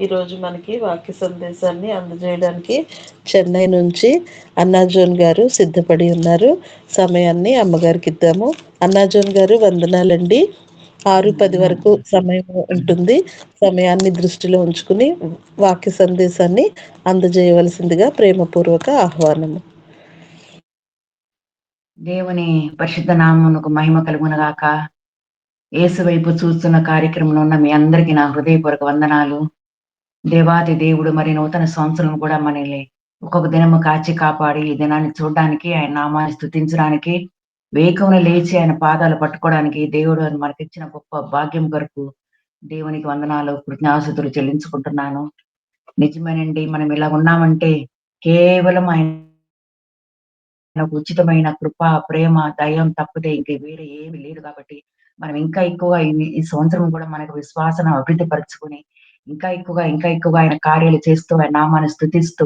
ఈరోజు మనకి వాక్య సందేశాన్ని అందజేయడానికి చెన్నై నుంచి అన్నాజోన్ గారు సిద్ధపడి ఉన్నారు. సమయాన్ని అమ్మగారికి ఇద్దాము. అన్నాజోన్ గారు వందనాలండి. 6:10 వరకు సమయం ఉంటుంది. సమయాన్ని దృష్టిలో ఉంచుకుని వాక్య సందేశాన్ని అందజేయవలసిందిగా ప్రేమపూర్వక ఆహ్వానము. దేవుని పరిశుద్ధ నామమునకు మహిమ కలుగునగాక. యేసు వైపు చూస్తున్న కార్యక్రమంలో ఉన్న మీ అందరికీ నా హృదయపూర్వక వందనాలు. దేవాది దేవుడు మరి నూతన సంవత్సరం కూడా మనల్ని ఒక్కొక్క దినము కాచి కాపాడి ఈ దినాన్ని చూడడానికి, ఆయన నామాన్ని స్తుతించడానికి, వేకువన లేచి ఆయన పాదాలు పట్టుకోవడానికి దేవుడు అని మనకిచ్చిన గొప్ప భాగ్యం కొరకు దేవునికి వందనాలు, కృతజ్ఞాస్తుతులు చెల్లించుకుంటున్నాను. నిజమేనండి, మనం ఇలా ఉన్నామంటే కేవలం ఆయన ఉచితమైన కృప, ప్రేమ, దయం తప్పితే ఇంక వేరే ఏమి లేదు. కాబట్టి మనం ఇంకా ఎక్కువగా ఈ సంవత్సరం కూడా మనకు విశ్వాసం అభివృద్ధి పరుచుకుని ఇంకా ఎక్కువగా ఆయన కార్యాలు చేస్తూ, ఆయన నామాన్ని స్తుతిస్తూ,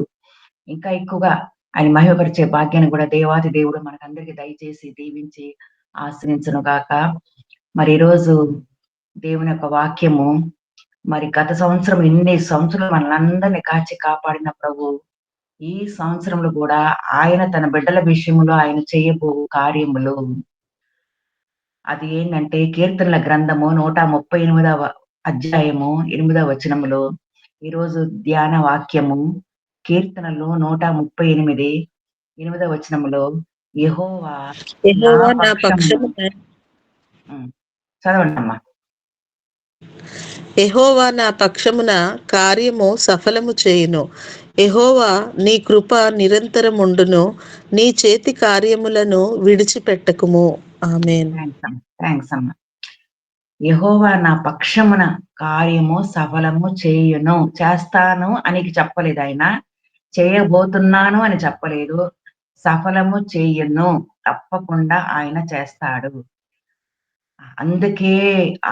ఇంకా ఎక్కువగా ఆయన మహిమపరిచే భాగ్యాన్ని కూడా దేవాది దేవుడు మనకందరికీ దయచేసి దీవించి ఆశ్రయించును గాక. మరి ఈరోజు దేవుని యొక్క వాక్యము, మరి గత సంవత్సరం ఇన్ని సంవత్సరాలు మనల్ని కాచి కాపాడిన ప్రభు ఈ సంవత్సరంలో కూడా ఆయన తన బిడ్డల విషయంలో ఆయన చేయబో కార్యములు, అది ఏంటంటే కీర్తనల గ్రంథము 138వ అధ్యాయము 8వ వచనములో ఈరోజు ధ్యాన వాక్యము కీర్తనలు 138 8వ వచనములో యెహోవా నా యెహోవా నా పక్షమున. పక్షమున చదవండి అమ్మా. యెహోవా నా పక్షమున కార్యము సఫలము చేయును. యెహోవా నీ కృప నిరంతరముండును. నీ చేతి కార్యములను విడిచిపెట్టకుము. ఆమేన్. థ్యాంక్స్ అమ్మా. యెహోవా నా పక్షమున కార్యము సఫలము చేయును. చేస్తాను అని చెప్పలేదు ఆయన, చేయబోతున్నాను అని చెప్పలేదు. సఫలము చేయును, తప్పకుండా ఆయన చేస్తాడు. అందుకే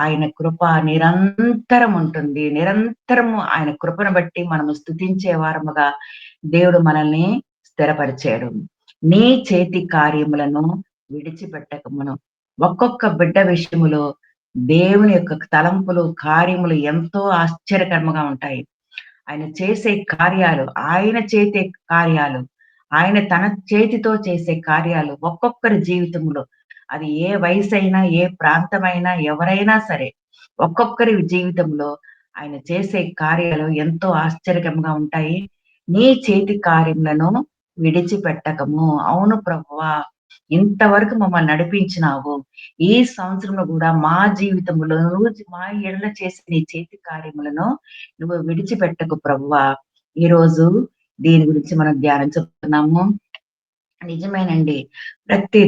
ఆయన కృప నిరంతరం ఉంటుంది. నిరంతరము ఆయన కృపను బట్టి మనము స్తుతించే వారముగా దేవుడు మనల్ని స్థిరపరిచాడు. నీ చేతి కార్యములను విడిచిపెట్టకమును. ఒక్కొక్క బిడ్డ విషయములో దేవుని యొక్క తలంపులు, కార్యములు ఎంతో ఆశ్చర్యకరంగా ఉంటాయి. ఆయన చేసే కార్యాలు, ఆయన చేసే కార్యాలు, ఆయన తన చేతితో చేసే కార్యాలు ఒక్కొక్కరి జీవితంలో, అది ఏ వయసైనా, ఏ ప్రాంతమైనా, ఎవరైనా సరే ఒక్కొక్కరి జీవితంలో ఆయన చేసే కార్యాలు ఎంతో ఆశ్చర్యకరంగా ఉంటాయి. నీ చేతి కార్యములను విడిచిపెట్టకము. అవును ప్రభువా, ఇంతవరకు మమ్మల్ని నడిపించినావు. ఈ సంవత్సరంలో కూడా మా జీవితంలో నువ్వు మా ఎడల చేసే నీ చేతి కార్యములను నువ్వు విడిచిపెట్టకు ప్రభువా. ఈరోజు దీని గురించి మనం ధ్యానించుకున్నాము. నిజమేనండి, ప్రతి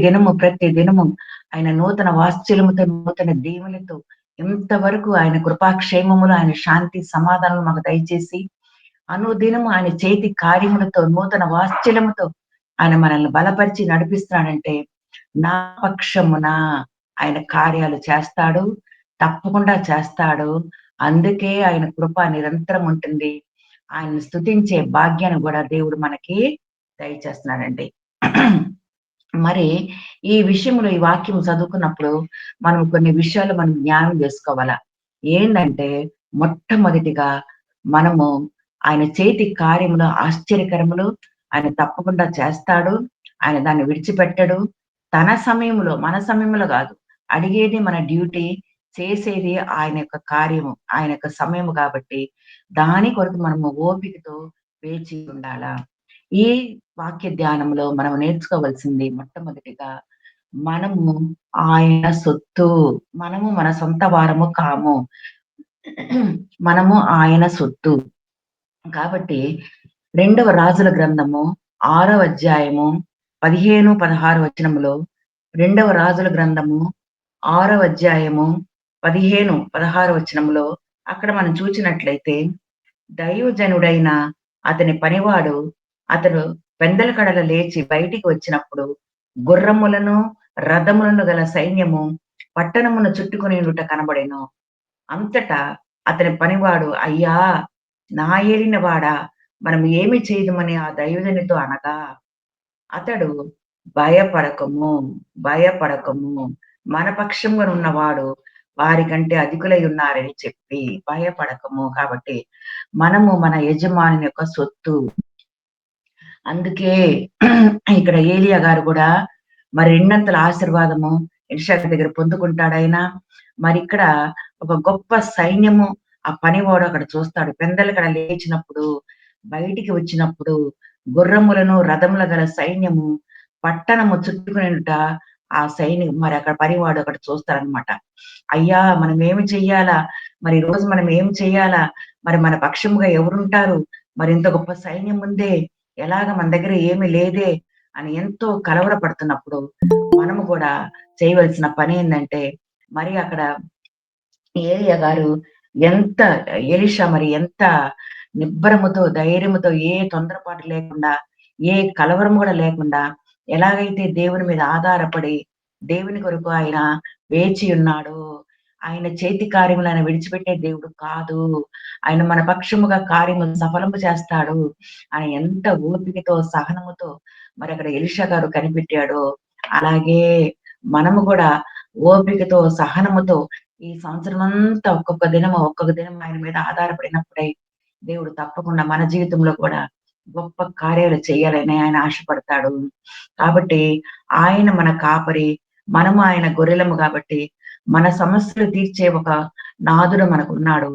దినము ఆయన నూతన వాత్సల్యముతో, నూతన దీవెనతో ఇంతవరకు ఆయన కృపాక్షేమములు, ఆయన శాంతి సమాధానం మాకు దయచేసి అనుదినము ఆయన చేతి కార్యములతో, నూతన వాత్సల్యముతో ఆయన మనల్ని బలపరిచి నడిపిస్తున్నాడంటే నా పక్షమున ఆయన కార్యాలు చేస్తాడు, తప్పకుండా చేస్తాడు. అందుకే ఆయన కృప నిరంతరం ఉంటుంది. ఆయన స్తుతించే భాగ్యాన్ని కూడా దేవుడు మనకి దయచేస్తున్నాడండి. మరి ఈ విషయంలో ఈ వాక్యం చదువుకున్నప్పుడు మనం కొన్ని విషయాలు మనం జ్ఞానం చేసుకోవాలా. ఏంటంటే మొట్టమొదటిగా మనము ఆయన చేతి కార్యములు, ఆశ్చర్యకరములు ఆయన తప్పకుండా చేస్తాడు. ఆయన దాన్ని విడిచిపెట్టడు. తన సమయంలో, మన సమయంలో కాదు. అడిగేది మన డ్యూటీ, చేసేది ఆయన యొక్క కార్యము, ఆయన యొక్క సమయము కాబట్టి దాని కొరకు మనము ఓపికతో వేచి ఉండాలా. ఈ వాక్య ధ్యానంలో మనం నేర్చుకోవాల్సింది మొట్టమొదటిగా, మనము ఆయన సొత్తు. మనము మన సొంత వారము కాము. మనము ఆయన సొత్తు. కాబట్టి 2వ రాజుల గ్రంథము 6వ అధ్యాయము 15, 16 వచనములో, 2వ రాజుల గ్రంథము 6వ అధ్యాయము 15, 16 వచనములో అక్కడ మనం చూసినట్లయితే, దైవజనుడైన అతని పనివాడు అతడు పెందల కడల లేచి బయటికి వచ్చినప్పుడు గుర్రములను, రథములను గల సైన్యము పట్టణమును చుట్టుకుని ఉండుట కనబడెను. అంతటా అతని పనివాడు, అయ్యా నా ఏలిన వాడా, మనం ఏమి చేయదమని ఆ దైవజనునితో అనగా, అతడు భయపడకము, భయపడకము, మన పక్షంగా ఉన్నవాడు వారికంటే అధికులై ఉన్నారని చెప్పి భయపడకము. కాబట్టి మనము మన యజమానుని యొక్క సొత్తు. అందుకే ఇక్కడ ఏలియా గారు కూడా మరి రెండంతల ఆశీర్వాదము ఎలీషా దగ్గర పొందుకుంటాడాయన. మరిక్కడ ఒక గొప్ప సైన్యము ఆ పనివాడు అక్కడ చూస్తాడు. పెందలకడ లేచినప్పుడు, బయటికి వచ్చినప్పుడు గుర్రములను, రథముల గల సైన్యము పట్టణము చుట్టుకునింట ఆ మరి అక్కడ పనివాడు అక్కడ చూస్తాడనమాట. అయ్యా! మనం ఏమి చెయ్యాలా? మరి ఈ రోజు మనం ఏమి చెయ్యాలా? మరి మన పక్షముగా ఎవరుంటారు? మరి ఇంత గొప్ప సైన్యం ఉందే, ఎలాగ మన దగ్గర ఏమి లేదే అని ఎంతో కలవరపడుతున్నప్పుడు, మనము కూడా చేయవలసిన పనేందంటే, మరి అక్కడ ఏలీయా గారు ఎంత ఎలీషా మరి ఎంత నిబ్బరముతో, ధైర్యముతో, ఏ తొందరపాటు లేకుండా, ఏ కలవరం గూడా లేకుండా, ఎలాగైతే దేవుని మీద ఆధారపడి, దేవుని కొరకు ఆయన వేచి ఉన్నాడో, ఆయన చేతి కార్యములు ఆయన విడిచిపెట్టే దేవుడు కాదు. ఆయన మన పక్షముగా కార్యము సఫలము చేస్తాడు అని ఎంత ఓపికతో, సహనముతో మరి అక్కడ ఎలీషా గారు కనిపెట్టాడో, అలాగే మనము గూడా ఓపికతో, సహనముతో ఈ సంవత్సరమంతా ఒక్కొక్క దినం ఆయన మీద ఆధారపడినప్పుడే దేవుడు తప్పకుండా మన జీవితంలో కూడా గొప్ప కార్యాలు చేయాలని ఆయన ఆశపడతాడు. కాబట్టి ఆయన మన కాపరి, మనము ఆయన గొర్రెలము కాబట్టి మన సమస్యలు తీర్చే ఒక నాథుడు మనకున్నాడు.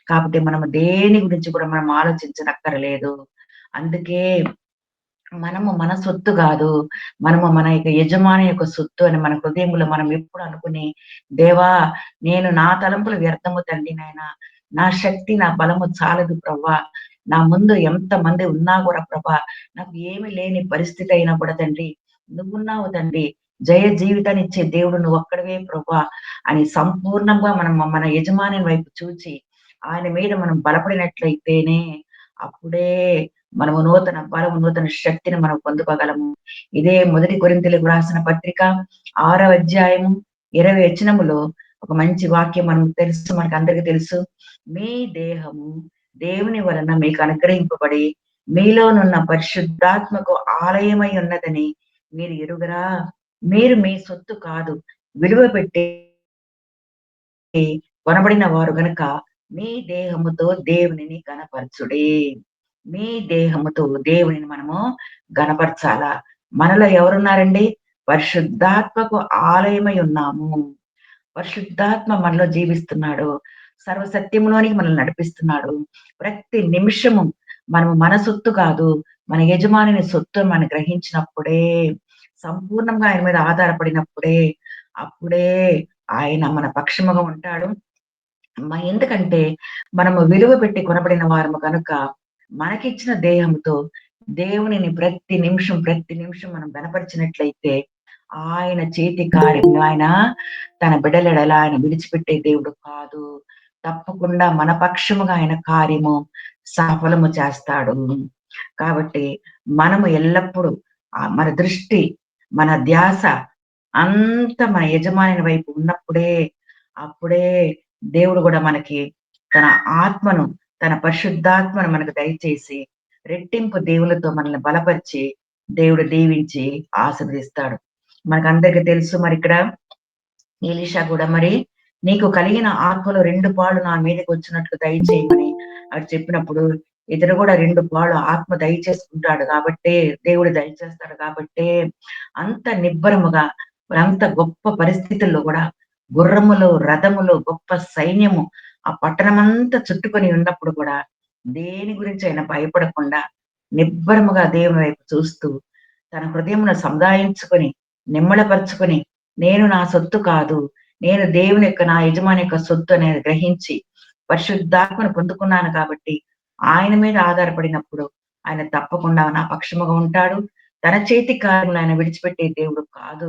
కాబట్టి మనము దేని గురించి కూడా మనం ఆలోచించనక్కరలేదు. అందుకే మనము మన సొత్తు గాదు. మనము మన యొక్క యజమాని యొక్క సొత్తు అని మన హృదయంలో మనం ఎప్పుడు అనుకుని, దేవా! నేను నా తలంపులు వ్యర్థము తండ్రి నాయనా. నా శక్తి, నా బలము చాలదు ప్రభా! నా ముందు ఎంతమంది ఉన్నా గూడా ప్రభా! నాకు ఏమి లేని పరిస్థితి అయినా కూడా తండ్రి, నువ్వున్నావు తండ్రి. జయ జీవితాన్నిచ్చే దేవుడు నువ్వొక్కడివే ప్రభా! అని సంపూర్ణంగా మనం మన యజమాని వైపు చూచి, ఆయన మీద మనం బలపడినట్లయితేనే అప్పుడే మనము నూతన బలము, నూతన శక్తిని మనం పొందుకోగలము. ఇదే మొదటి కొరింథీయులకు రాసిన పత్రిక 6వ అధ్యాయము 20 వచనములో ఒక మంచి వాక్యం మనకందరికి తెలుసు. మీ దేహము దేవుని వలన మీకు అనుగ్రహింపబడి, మీలోనున్న పరిశుద్ధాత్మకు ఆలయమై ఉన్నదని మీరు ఎరుగరా? మీరు మీ సొత్తు కాదు. విలువ పెట్టి కొనబడిన వారు గనుక మీ దేహముతో దేవునిని ఘనపరచుడి. మీ దేహముతో దేవునిని మనము ఘనపరచాలా. మనలో ఎవరున్నారండి? పరిశుద్ధాత్మకు ఆలయమై ఉన్నాము. పరిశుద్ధాత్మ మనలో జీవిస్తున్నాడు. సర్వసత్యంలోనికి మనల్ని నడిపిస్తున్నాడు. ప్రతి నిమిషము మనము మన సొత్తు కాదు, మన యజమానిని సొత్తు అని మనం గ్రహించినప్పుడే, సంపూర్ణంగా ఆయన మీద ఆధారపడినప్పుడే, అప్పుడే ఆయన మన పక్షముగా ఉంటాడు. ఎందుకంటే మనము విలువ పెట్టి కొనబడిన వారము కనుక, మనకిచ్చిన దేహంతో దేవునిని ప్రతి నిమిషం మనం బలపరిచినట్లయితే, ఆయన చేతి కార్యం ఆయన తన బిడ్డలెడల ఆయన విడిచిపెట్టే దేవుడు కాదు. తప్పకుండా మన పక్షముగా ఆయన కార్యము సఫలము చేస్తాడు. కాబట్టి మనము ఎల్లప్పుడూ మన దృష్టి, మన ధ్యాస అంతా మన యజమాని వైపు ఉన్నప్పుడే, అప్పుడే దేవుడు గూడా మనకి తన ఆత్మను, తన పరిశుద్ధాత్మను మనకు దయచేసి, రెట్టింపు దేవులతో మనల్ని బలపరిచి, దేవుడు దీవించి ఆశీర్వదిస్తాడు. మనకందరికి తెలుసు మరిక్కడ ఎలీషా గూడా మరి నీకు కలిగిన ఆత్మలో 2 పాళ్ళు నా మీదకొచ్చినట్లు దయచేయమని ఆడు చెప్పినప్పుడు, ఇతడు గూడా 2 పాళ్ళు ఆత్మ దయచేసుకుంటాడు గాబట్టే, దేవుడు దయచేస్తాడు గాబట్టే, అంత నిబ్బరముగా, అంత గొప్ప పరిస్థితుల్లో గూడా గుర్రములు, రథములు, గొప్ప సైన్యము ఆ పట్టణమంతా చుట్టుకొని ఉన్నప్పుడు కూడా, దేని గురించి ఆయన భయపడకుండా, నిబ్బరముగా దేవుని వైపు చూస్తూ, తన హృదయమును సముదాయించుకొని, నిమ్మళపరుచుకొని, నేను నా సొత్తు కాదు. నేను దేవుని యొక్క నా యజమాని యొక్క సొత్తు అనేది గ్రహించి, పరిశుద్ధాత్మను పొందుకున్నాను కాబట్టి, ఆయన మీద ఆధారపడినప్పుడు, ఆయన తప్పకుండా నా పక్షముగా ఉంటాడు. తన చేతి కార్యములు ఆయన విడిచిపెట్టే దేవుడు కాదు.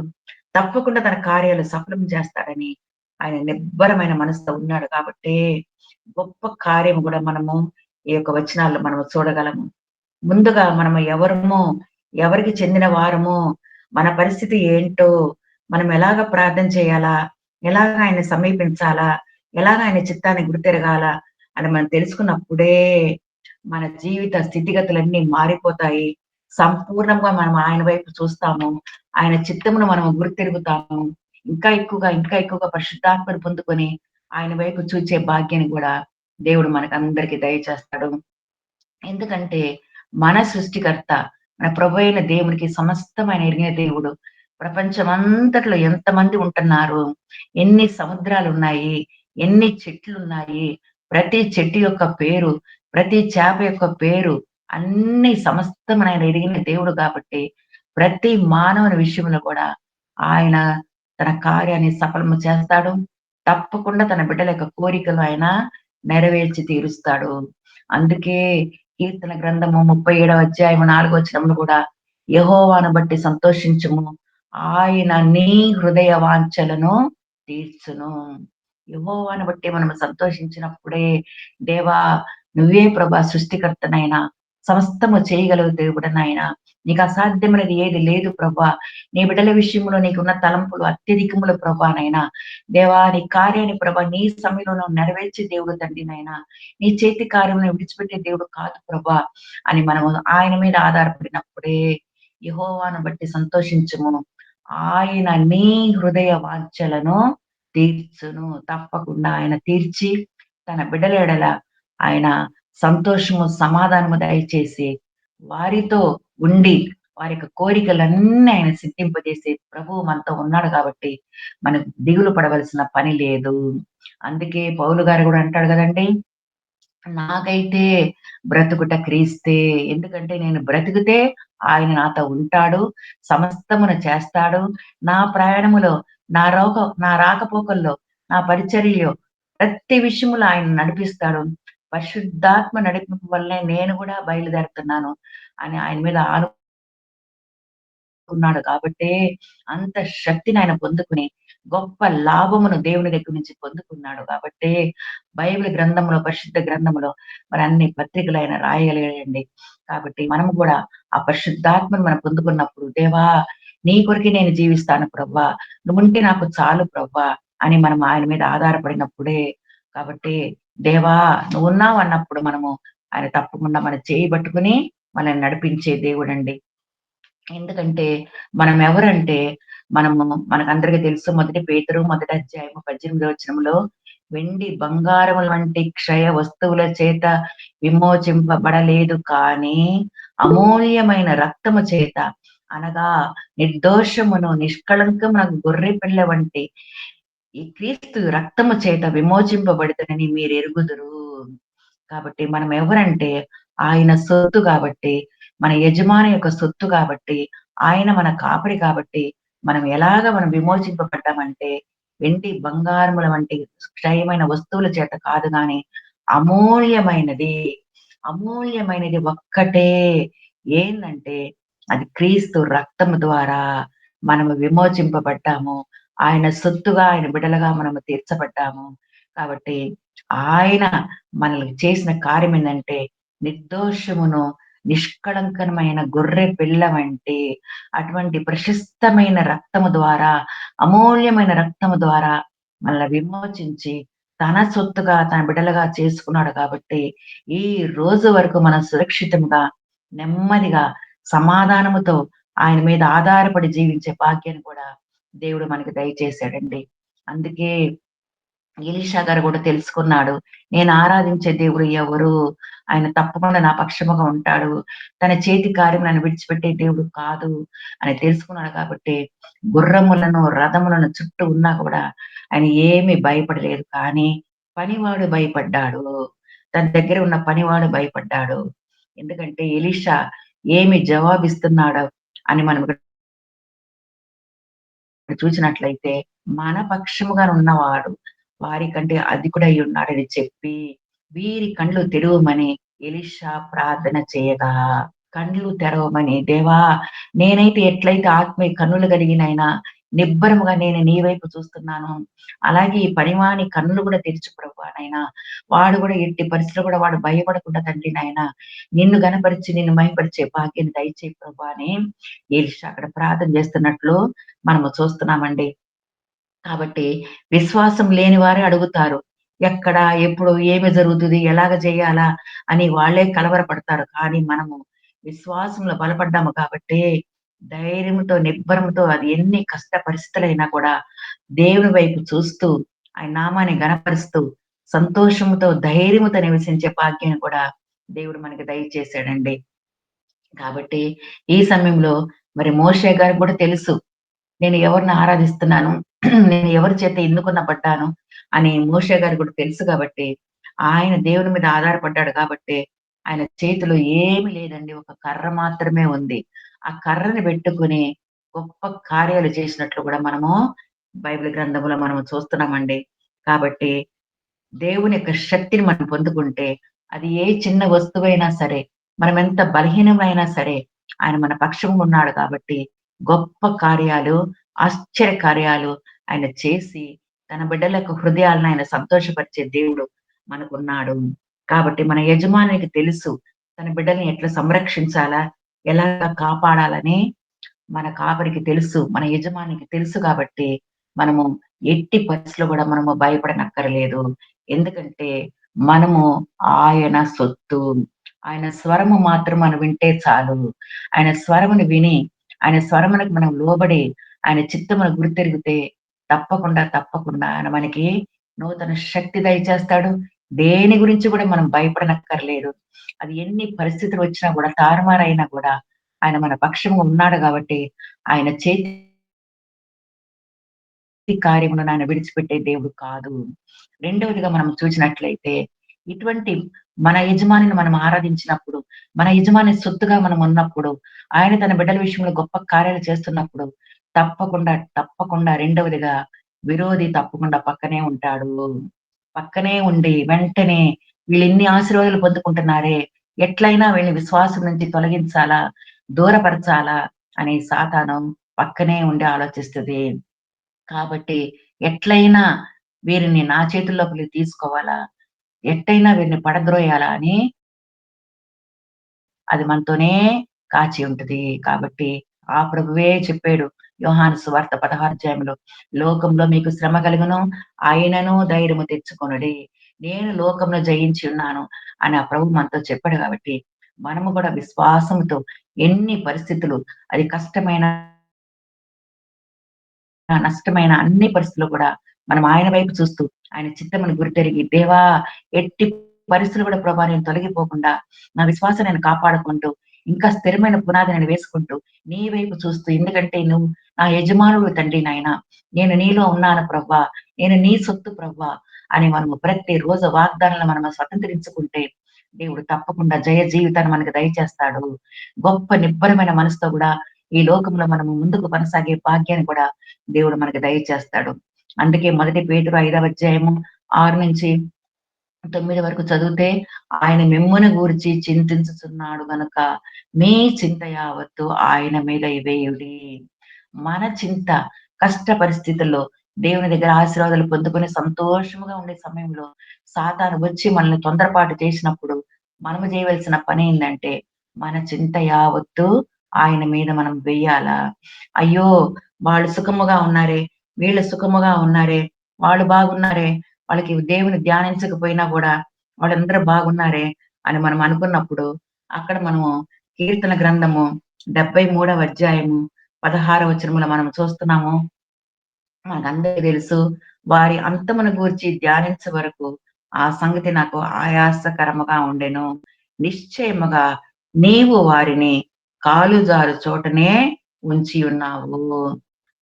తప్పకుండా తన కార్యాలు సఫలం చేస్తాడని ఆయన నిబ్బరమైన మనసుతో ఉన్నాడు కాబట్టే, గొప్ప కార్యం గూడా మనము ఈ యొక్క వచనాల్లో మనము చూడగలము. ముందుగా మనము ఎవరమో, ఎవరికి చెందిన వారమో, మన పరిస్థితి ఏంటో, మనం ఎలాగ ప్రార్థన చేయాలా? ఎలాగ ఆయన్ని సమీపించాలా? ఎలాగ ఆయన చిత్తాన్ని గుర్తెరగాలా? అని మనం తెలుసుకున్నప్పుడే, మన జీవిత స్థితిగతులన్నీ మారిపోతాయి. సంపూర్ణంగా మనం ఆయన వైపు చూస్తాము. ఆయన చిత్తమును మనం గుర్తెరుగుతాము. ఇంకా ఎక్కువగా పరిశుద్ధాత్మను పొందుకొని, ఆయన వైపు చూచే భాగ్యాన్ని కూడా దేవుడు మనకందరికి దయచేస్తాడు. ఎందుకంటే మన సృష్టికర్త, మన ప్రభు దేవునికి సమస్తమైన ఎరిగిన దేవుడు. ప్రపంచమంతట్లో ఎంతమంది ఉంటున్నారు, ఎన్ని సముద్రాలున్నాయి, ఎన్ని చెట్లున్నాయి, ప్రతి చెట్టు యొక్క పేరు, ప్రతి చేప యొక్క పేరు అన్నీ సమస్తమైన ఆయన ఎరిగిన దేవుడు కాబట్టి, ప్రతి మానవుని విషయంలో కూడా ఆయన తన కార్యాన్ని సఫలము చేస్తాడు. తప్పకుండా తన బిడ్డల యొక్క కోరికలు ఆయన నెరవేర్చి తీరుస్తాడు. అందుకే కీర్తన గ్రంథము 37వ అధ్యాయము 4వ వచనంలో కూడా యెహోవాను బట్టి సంతోషించుము. ఆయన నీ హృదయ వాంఛలను తీర్చును. యెహోవాను బట్టి మనం సంతోషించినప్పుడే దేవా నువ్వే ప్రభా సృష్టికర్తనైనా, సమస్తము చేయగలవు దేవుడు నాయనా. నీకు అసాధ్యమైనది ఏది లేదు ప్రభా. నీ బిడ్డల విషయంలో నీకున్న తలంపులు అత్యధికములు ప్రభా నాయనా. దేవా నీ కార్యాన్ని ప్రభా నీ సమయంలో నువ్వు నెరవేర్చే దేవుడు తండ్రి నాయనా. నీ చేతి కార్యమును విడిచిపెట్టే దేవుడు కాదు ప్రభా అని మనము ఆయన మీద ఆధారపడినప్పుడే యెహోవాను బట్టి సంతోషించుము. ఆయన నీ హృదయ వాంఛలను తీర్చును. తప్పకుండా ఆయన తీర్చి తన బిడ్డల ఎడల ఆయన సంతోషము, సమాధానము దయచేసి వారితో ఉండి వారి యొక్క కోరికలన్నీ ఆయన సిద్ధింపజేసే ప్రభువు మనతో ఉన్నాడు కాబట్టి మనకు దిగులు పడవలసిన పని లేదు. అందుకే పౌలు గారు గూడా అంటాడు గదండీ! నాకైతే బ్రతుకుట క్రీస్తే. ఎందుకంటే నేను బ్రతికితే ఆయన నాతో ఉంటాడు. సమస్తమును చేస్తాడు. నా ప్రయాణములో, నా రాకపోకల్లో, నా పరిచర్యలో ప్రతి విషయములో ఆయన నడిపిస్తాడు. పరిశుద్ధాత్మ నడిపింపు వల్లనే నేను గూడా బయలుదేరుతున్నాను అని ఆయన మీద ఉన్నాడు కాబట్టే, అంత శక్తిని ఆయన పొందుకుని, గొప్ప లాభమును దేవుని దగ్గర నుంచి పొందుకున్నాడు కాబట్టే, బైబిల్ గ్రంథంలో, పరిశుద్ధ గ్రంథంలో మరి అన్ని పత్రికలు ఆయన రాయగలిగాడండి. కాబట్టి మనము గూడా ఆ పరిశుద్ధాత్మను మనం పొందుకున్నప్పుడు, దేవా! నీ కొరకే నేను జీవిస్తాను ప్రవ్వా. నువ్వుంటే నాకు చాలు ప్రవ్వా అని మనం ఆయన మీద ఆధారపడినప్పుడే కాబట్టి, దేవా! నువ్వున్నావు అన్నప్పుడు మనము ఆయన తప్పకుండా మన చేయి పట్టుకుని మనల్ని నడిపించే దేవుడండి. ఎందుకంటే మనం ఎవరంటే మనము మనకందరికి తెలుసు మొదటి పేతురు మొదటి అధ్యాయము 18వ వచనంలో వెండి బంగారముల వంటి క్షయ వస్తువుల చేత విమోచింపబడలేదు కానీ అమూల్యమైన రక్తము చేత అనగా నిర్దోషమును నిష్కళంకమునకు గొర్రె పిల్ల వంటి ఈ క్రీస్తు రక్తము చేత విమోచింపబడితనని మీరు ఎరుగుదురు. కాబట్టి మనం ఎవరంటే ఆయన సొత్తు కాబట్టి, మన యజమాని యొక్క సొత్తు కాబట్టి, ఆయన మన కాపరి కాబట్టి, మనం విమోచింపబడ్డామంటే వెండి, బంగారముల వంటి క్షయమైన వస్తువుల చేత కాదు గాని, అమూల్యమైనది, అమూల్యమైనది ఒక్కటే ఏందంటే అది క్రీస్తు రక్తము ద్వారా మనము విమోచింపబడ్డాము. ఆయన సొత్తుగా, ఆయన బిడ్డలుగా మనము తీర్చబడ్డాము. కాబట్టి ఆయన మనల్ని చేసిన కార్యం ఏందంటే, నిర్దోషమును, నిష్కళంకమైన గొర్రె పిల్ల వంటి అటువంటి ప్రశస్తమైన రక్తము ద్వారా, అమూల్యమైన రక్తము ద్వారా మనల్ని విమోచించి, తన సొత్తుగా, తన బిడ్డలుగా చేసుకున్నాడు కాబట్టి, ఈ రోజు వరకు మనం సురక్షితంగా, నెమ్మదిగా, సమాధానముతో ఆయన మీద ఆధారపడి జీవించే భాగ్యాన్ని కూడా దేవుడు మనకి దయచేసాడండి. అందుకే ఎలీషా గారు కూడా తెలుసుకున్నాడు. నేను ఆరాధించే దేవుడు ఎవరు? ఆయన తప్పకుండా నా పక్షముగా ఉంటాడు. తన చేతి కార్యం నన్ను విడిచిపెట్టే దేవుడు కాదు అని తెలుసుకున్నాడు కాబట్టి, గుర్రములను, రథములను చుట్టూ ఉన్నా కూడా ఆయన ఏమీ భయపడలేదు. కానీ పనివాడు భయపడ్డాడు. తన దగ్గర ఉన్న పనివాడు భయపడ్డాడు. ఎందుకంటే ఎలీషా ఏమి జవాబిస్తున్నాడో అని మనం ఇక్కడ చూసినట్లయితే, మన పక్షముగా ఉన్నవాడు వారికంటే అధికుడై ఉన్నాడని చెప్పి, వీరి కండ్లు తెరవమని ఎలీషా ప్రార్థన చేయగా, కండ్లు తెరవమని దేవా! నేనైతే ఎట్లయితే ఆత్మీయ కన్నులు కలిగినైనా నిబ్బరముగా నేను నీ వైపు చూస్తున్నాను. అలాగే ఈ పనివాని కన్నులు కూడా తెరుచు ప్రభువా నాయనా. వాడు కూడా ఎట్టి పరిస్థితిలో కూడా వాడు భయపడకుండా తండ్రి నాయనా, నిన్ను గనపరిచి, నిన్ను మహిమపరిచే భాగ్యాన్ని దయచేయి ప్రభువా అని ఎలీషా అక్కడ ప్రార్థన చేస్తున్నట్లు మనము చూస్తున్నామండి. కాబట్టి విశ్వాసం లేని వారే అడుగుతారు. ఎక్కడ, ఎప్పుడు, ఏమి జరుగుతది? ఎలాగ చేయాలా? అని వాళ్ళే కలవరపడతారు. కానీ మనము విశ్వాసంలో బలపడ్డాము కాబట్టి, ధైర్యంతో, నిబ్బరంతో అది ఎన్ని కష్ట పరిస్థితులైనా కూడా దేవుని వైపు చూస్తూ, ఆయన నామాన్ని గణపరుస్తూ సంతోషముతో, ధైర్యముతో నివసించే భాగ్యాన్ని కూడా దేవుడు మనకి దయచేసాడండి. కాబట్టి ఈ సమయంలో మరి మోషే గారికి కూడా తెలుసు. నేను ఎవరిని ఆరాధిస్తున్నాను, నేను ఎవరి చేత ఎన్నుకొనబడ్డాను అని మోషే గారికి కూడా తెలుసు కాబట్టి, ఆయన దేవుని మీద ఆధారపడ్డాడు కాబట్టి, ఆయన చేతిలో ఏమి లేదండి. ఒక కర్ర మాత్రమే ఉంది. ఆ కర్రని పెట్టుకొని గొప్ప కార్యాలు చేసినట్లు కూడా మనము బైబిల్ గ్రంథంలో మనము చూస్తున్నామండి. కాబట్టి దేవుని యొక్క శక్తిని మనం పొందుకుంటే, అది ఏ చిన్న వస్తువైనా సరే, మనమెంత బలహీనమైనా సరే, ఆయన మన పక్షంగా ఉన్నాడు కాబట్టి, గొప్ప కార్యాలు, ఆశ్చర్య కార్యాలు ఆయన చేసి, తన బిడ్డల యొక్క హృదయాలను ఆయన సంతోషపరిచే దేవుడు మనకున్నాడు. కాబట్టి మన యజమానికి తెలుసు. తన బిడ్డల్ని ఎట్లా సంరక్షించాలా, ఎలాగా కాపాడాలని మన కాపరికి తెలుసు. మన యజమానికి తెలుసు కాబట్టి, మనము ఎట్టి పరిస్థితిలో గూడా మనము భయపడనక్కరలేదు. ఎందుకంటే, మనము ఆయన సొత్తు. ఆయన స్వరము మాత్రం మనం వింటే చాలు. ఆయన స్వరమును విని, ఆయన స్వరమునకు మనం లోబడి, ఆయన చిత్తమును గుర్తెరిగితే తప్పకుండా, తప్పకుండా ఆయన మనకి నూతన శక్తి దయచేస్తాడు. దేని గురించి గూడా మనం భయపడనక్కర్లేదు. అది ఎన్ని పరిస్థితులొచ్చినా గూడా, తారుమారైనా గూడా ఆయన మన పక్షంగా ఉన్నాడు గాబట్టి, ఆయన చేతి కార్యములను ఆయన విడిచిపెట్టే దేవుడు కాదు. రెండవదిగా మనం చూసినట్లయితే, ఇటువంటి మన యజమానిని మనం ఆరాధించినప్పుడు, మన యజమాని సొత్తుగా మనం ఉన్నప్పుడు, ఆయన తన బిడ్డల విషయంలో గొప్ప కార్యాలు చేస్తున్నప్పుడు, తప్పకుండా, తప్పకుండా రెండవదిగా విరోధి తప్పకుండా పక్కనే ఉంటాడు. పక్కనే ఉండి వెంటనే వీళ్ళిన్ని ఆశీర్వాదాలు పొందుకుంటున్నారే, ఎట్లైనా వీళ్ళని విశ్వాసం నుంచి తొలగించాలా, దూరపరచాలా అని సాతాను పక్కనే ఉండి ఆలోచిస్తది. కాబట్టి ఎట్లైనా వీరిని నా చేతుల్లోకి తీసుకోవాలా, ఎట్టైనా వీరిని పడద్రోయాలా అని అది మనతోనే కాచి ఉంటది. కాబట్టి ఆ ప్రభువే చెప్పాడు. యోహాను సువార్త 16 అధ్యాయంలో, "లోకంలో మీకు శ్రమ కలుగును, అయినను ధైర్యము తెచ్చుకొనుడి. నేను లోకంలో జయించి ఉన్నాను" అని ఆ ప్రభు మనతో చెప్పాడు కాబట్టి, మనము కూడా విశ్వాసంతో ఎన్ని పరిస్థితులు అది కష్టమైన నష్టమైన అన్ని పరిస్థితుల్లో కూడా మనం ఆయన వైపు చూస్తూ, ఆయన చిత్తమును గుర్తెరిగి, దేవా! ఎట్టి పరిస్థితులు కూడా ప్రభా నేను తొలగిపోకుండా, నా విశ్వాసం నేను కాపాడుకుంటూ, ఇంకా స్థిరమైన పునాది నేను వేసుకుంటూ, నీ వైపు చూస్తూ ఎందుకంటే నువ్వు నా యజమానుడివి తండ్రి నాయన. నేను నీలో ఉన్నాను ప్రభా! నేను నీ సొత్తు ప్రభా! అని మనము ప్రతిరోజు వాగ్దానాలను మనము స్వతంత్రించుకుంటే, దేవుడు తప్పకుండా జయ జీవితాన్ని మనకు దయచేస్తాడు. గొప్ప నిబ్బరమైన మనసుతో గూడా ఈ లోకంలో మనము ముందుకు కొనసాగే భాగ్యాన్ని కూడా దేవుడు మనకి దయచేస్తాడు. అందుకే మొదటి పేతురు 5వ అధ్యాయము 6-9 వరకు చదివితే, ఆయన మిమ్మును గూర్చి చింతించుచున్నాడు గనుక, మీ చింత యావత్తు ఆయన మీద వేయుడి. మన చింత కష్ట పరిస్థితుల్లో దేవుని దగ్గర ఆశీర్వాదాలు పొందుకొని సంతోషముగా ఉండే సమయంలో, సాతాను వచ్చి మనల్ని తొందరపాటు చేసినప్పుడు, మనము చేయవలసిన పనేందంటే, మన చింత యావత్తు ఆయన మీద మనం వెయ్యాలా. అయ్యో! వాళ్ళు సుఖముగా ఉన్నారే, వీళ్ళు సుఖముగా ఉన్నారే, వాళ్ళు బాగున్నారే, వాళ్ళకి దేవుని ధ్యానించకపోయినా గూడా వాళ్ళందరూ బాగున్నారే అని మనం అనుకున్నప్పుడు, అక్కడ మనము కీర్తన గ్రంథము 73వ అధ్యాయము 16వ వచనములో మనం చూస్తున్నాము. మనకందరికి తెలుసు. వారి అంతమును గూర్చి ధ్యానించే వరకు ఆ సంగతి నాకు ఆయాసకరముగా ఉండెను. నిశ్చయముగా నీవు వారిని కాలు జారు చోటనే ఉంచి ఉన్నావు.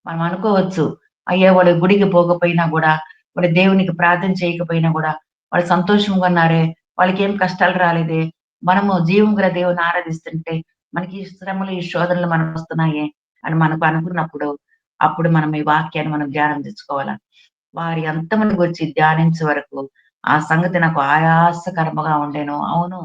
మనం అనుకోవచ్చు. అయ్యో! వాళ్ళు గుడికి పోకపోయినా గూడా, వాళ్ళు దేవునికి ప్రార్థన చేయకపోయినా గూడా, వాళ్ళు సంతోషంగా ఉన్నారే, వాళ్ళకేం కష్టాలు రాలేదే, మనము జీవం గల దేవుడిని ఆరాధిస్తుంటే, మనకి ఈ శ్రమలు, ఈ శోధనలు మనకొస్తున్నాయే అని మనకు అనుకున్నప్పుడు, అప్పుడు మనం ఈ వాక్యాన్ని మనం ధ్యానం తెచ్చుకోవాలా. వారి అంతమును గూర్చి ధ్యానించే వరకు, ఆ సంగతి నాకు ఆయాసకరముగా ఉండెను. అవును.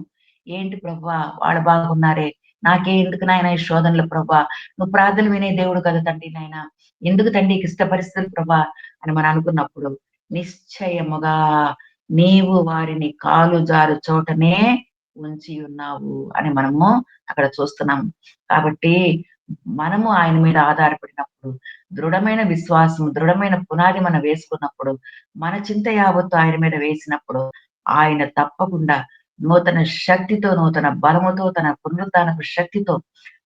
ఏంటి ప్రభువా! వాళ్ళు బాగున్నారే, నాకే ఎందుకు నాయనా ఈ శోధనలు ప్రభా! నువ్వు ప్రార్థనలు వినే దేవుడు కదా తండ్రి నాయన. ఎందుకు తండ్రి ఈ క్లిష్ట పరిస్థితులు ప్రభా! అని మనం అనుకున్నప్పుడు, నిశ్చయముగా నీవు వారిని కాలు జారు చోటనే ఉంచి ఉన్నావు అని మనము అక్కడ చూస్తున్నాం. కాబట్టి మనము ఆయన మీద ఆధారపడినప్పుడు, దృఢమైన విశ్వాసం, దృఢమైన పునాది మనం వేసుకున్నప్పుడు, మన చింత యావత్తు ఆయన మీద వేసినప్పుడు, ఆయన తప్పకుండా నూతన శక్తితో, నూతన బలముతో, తన పునరుత్థానపు శక్తితో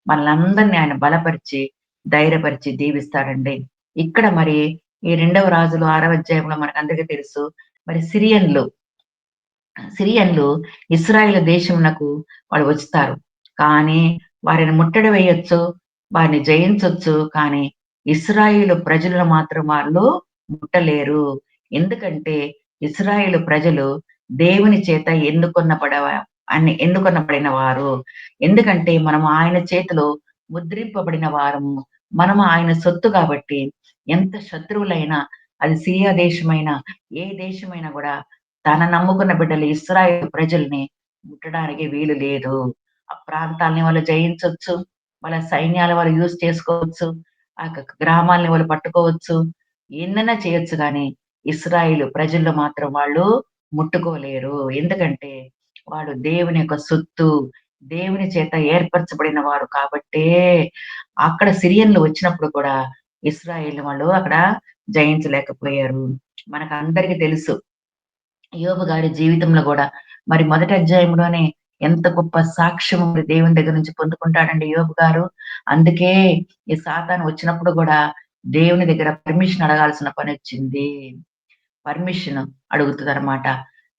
మనలందరిని ఆయన బలపరిచి, ధైర్యపరిచి దీవిస్తాడండి. ఇక్కడ మరి ఈ రెండవ రాజులు 6వ అధ్యాయంలో మనకందరికీ తెలుసు. మరి సిరియన్లు ఇశ్రాయేలు దేశమునకు వాళ్ళు వస్తారు. కానీ వారిని ముట్టడి వేయొచ్చు, వారిని జయించొచ్చు. కానీ ఇశ్రాయేలు ప్రజలను మాత్రం వాళ్ళు ముట్టలేరు. ఎందుకంటే ఇశ్రాయేలు ప్రజలు దేవుని చేత ఎన్నుకొనబడిన వారు. ఎందుకంటే మనం ఆయన చేతిలో ముద్రింపబడిన వారము. మనము ఆయన సొత్తు కాబట్టి ఎంత శత్రువులైనా, అది సిరియా దేశమైనా, ఏ దేశమైనా గూడా తన నమ్ముకున్న బిడ్డలు ఇశ్రాయేలు ప్రజల్ని ముట్టడానికి వీలు లేదు. ఆ ప్రాంతాల్ని వాళ్ళు జయించొచ్చు. వాళ్ళ సైన్యాలు వాళ్ళు యూజ్ చేసుకోవచ్చు. ఆ గ్రామాల్ని వాళ్ళు పట్టుకోవచ్చు. ఎన్నైనా చేయొచ్చు గానీ, ఇశ్రాయేలు ప్రజల్లో మాత్రం వాళ్ళు ముట్టుకోలేరు. ఎందుకంటే, వాడు దేవుని యొక్క సొత్తు. దేవుని చేత ఏర్పరచబడిన వారు కాబట్టే, అక్కడ సిరియన్లు వచ్చినప్పుడు కూడా ఇశ్రాయేల్ వాళ్ళు అక్కడ జయించలేకపోయారు. మనకందరికి తెలుసు. యోబు గారి జీవితంలో గూడా మరి మొదటి అధ్యాయంలోనే ఎంత గొప్ప సాక్ష్యము మరి దేవుని దగ్గర నుంచి పొందుకుంటాడండి యోబు గారు. అందుకే ఈ సాతాను వచ్చినప్పుడు గూడా దేవుని దగ్గర పర్మిషన్ అడగాల్సిన పనొచ్చింది. పర్మిషన్ అడుగుతదనమాట.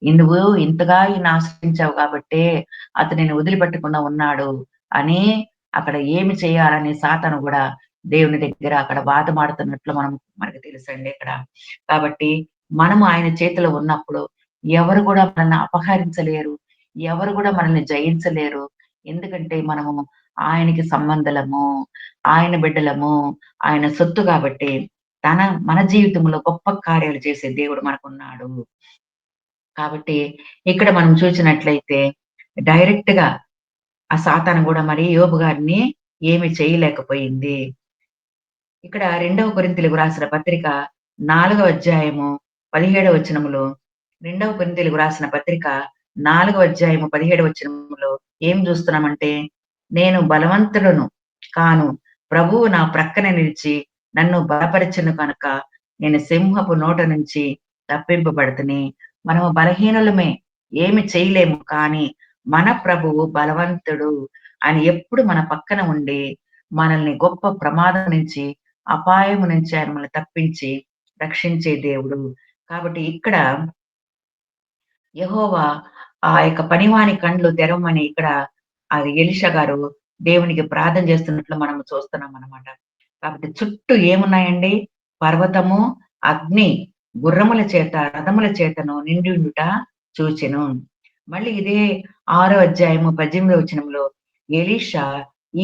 నువ్వు ఇంతగా ఈయన్ని ఆశ్రయించావు కాబట్టే అతను నిన్ను వదిలిపెట్టకుండా ఉన్నాడు అని అక్కడ ఏమి చేయాలని సాతాను గూడా దేవుని దగ్గర అక్కడ బాధమాడుతున్నట్లు మనకు తెలుసండి ఇక్కడ. కాబట్టి మనము ఆయన చేతిలో ఉన్నప్పుడు ఎవరు గూడా మనల్ని అపహరించలేరు. ఎవరు గూడా మనల్ని జయించలేరు. ఎందుకంటే మనము ఆయనకి సంబంధులము. ఆయన బిడ్డలము. ఆయన సొత్తు కాబట్టి మన జీవితంలో గొప్ప కార్యాలు చేసే దేవుడు మనకున్నాడు. కాబట్టి ఇక్కడ మనం చూసినట్లయితే డైరెక్ట్‌గా ఆ సాతాను గూడా మరి యోబు గారిని ఏమి చేయలేకపోయింది. ఇక్కడ 2వ కొరింథీయులకు రాసిన పత్రిక 4వ అధ్యాయము 17వ వచనములో 2వ కొరింథీయులకు రాసిన పత్రిక 4వ అధ్యాయము 17వ వచనంలో ఏం చూస్తున్నామంటే, నేను బలవంతుడను కాను. ప్రభువు నా ప్రక్కన నిలిచి నన్ను బలపరచెను కనుక నేను సింహపు నోట నుంచి తప్పింపబడితిని. మనము బలహీనులమే. ఏమి చేయలేము. కానీ మన ప్రభువు బలవంతుడు. ఆయన ఎప్పుడు మన పక్కన ఉండి మనల్ని గొప్ప ప్రమాదం నుంచి, అపాయము నుంచి ఆయన మనల్ని తప్పించి రక్షించే దేవుడు. కాబట్టి ఇక్కడ యెహోవా ఆ యొక్క పనివాని కండ్లు తెరవమని ఇక్కడ అది ఎలీషా గారు దేవునికి ప్రార్థన చేస్తున్నట్లు మనం చూస్తున్నామనమాట. కాబట్టి చుట్టూ ఏమున్నాయండి? పర్వతము, అగ్ని, గుర్రముల చేత, రథముల చేతను నిండియుండుట చూచెను. మళ్ళీ ఇదే 6వ అధ్యాయము 18వ వచనంలో ఎలీషా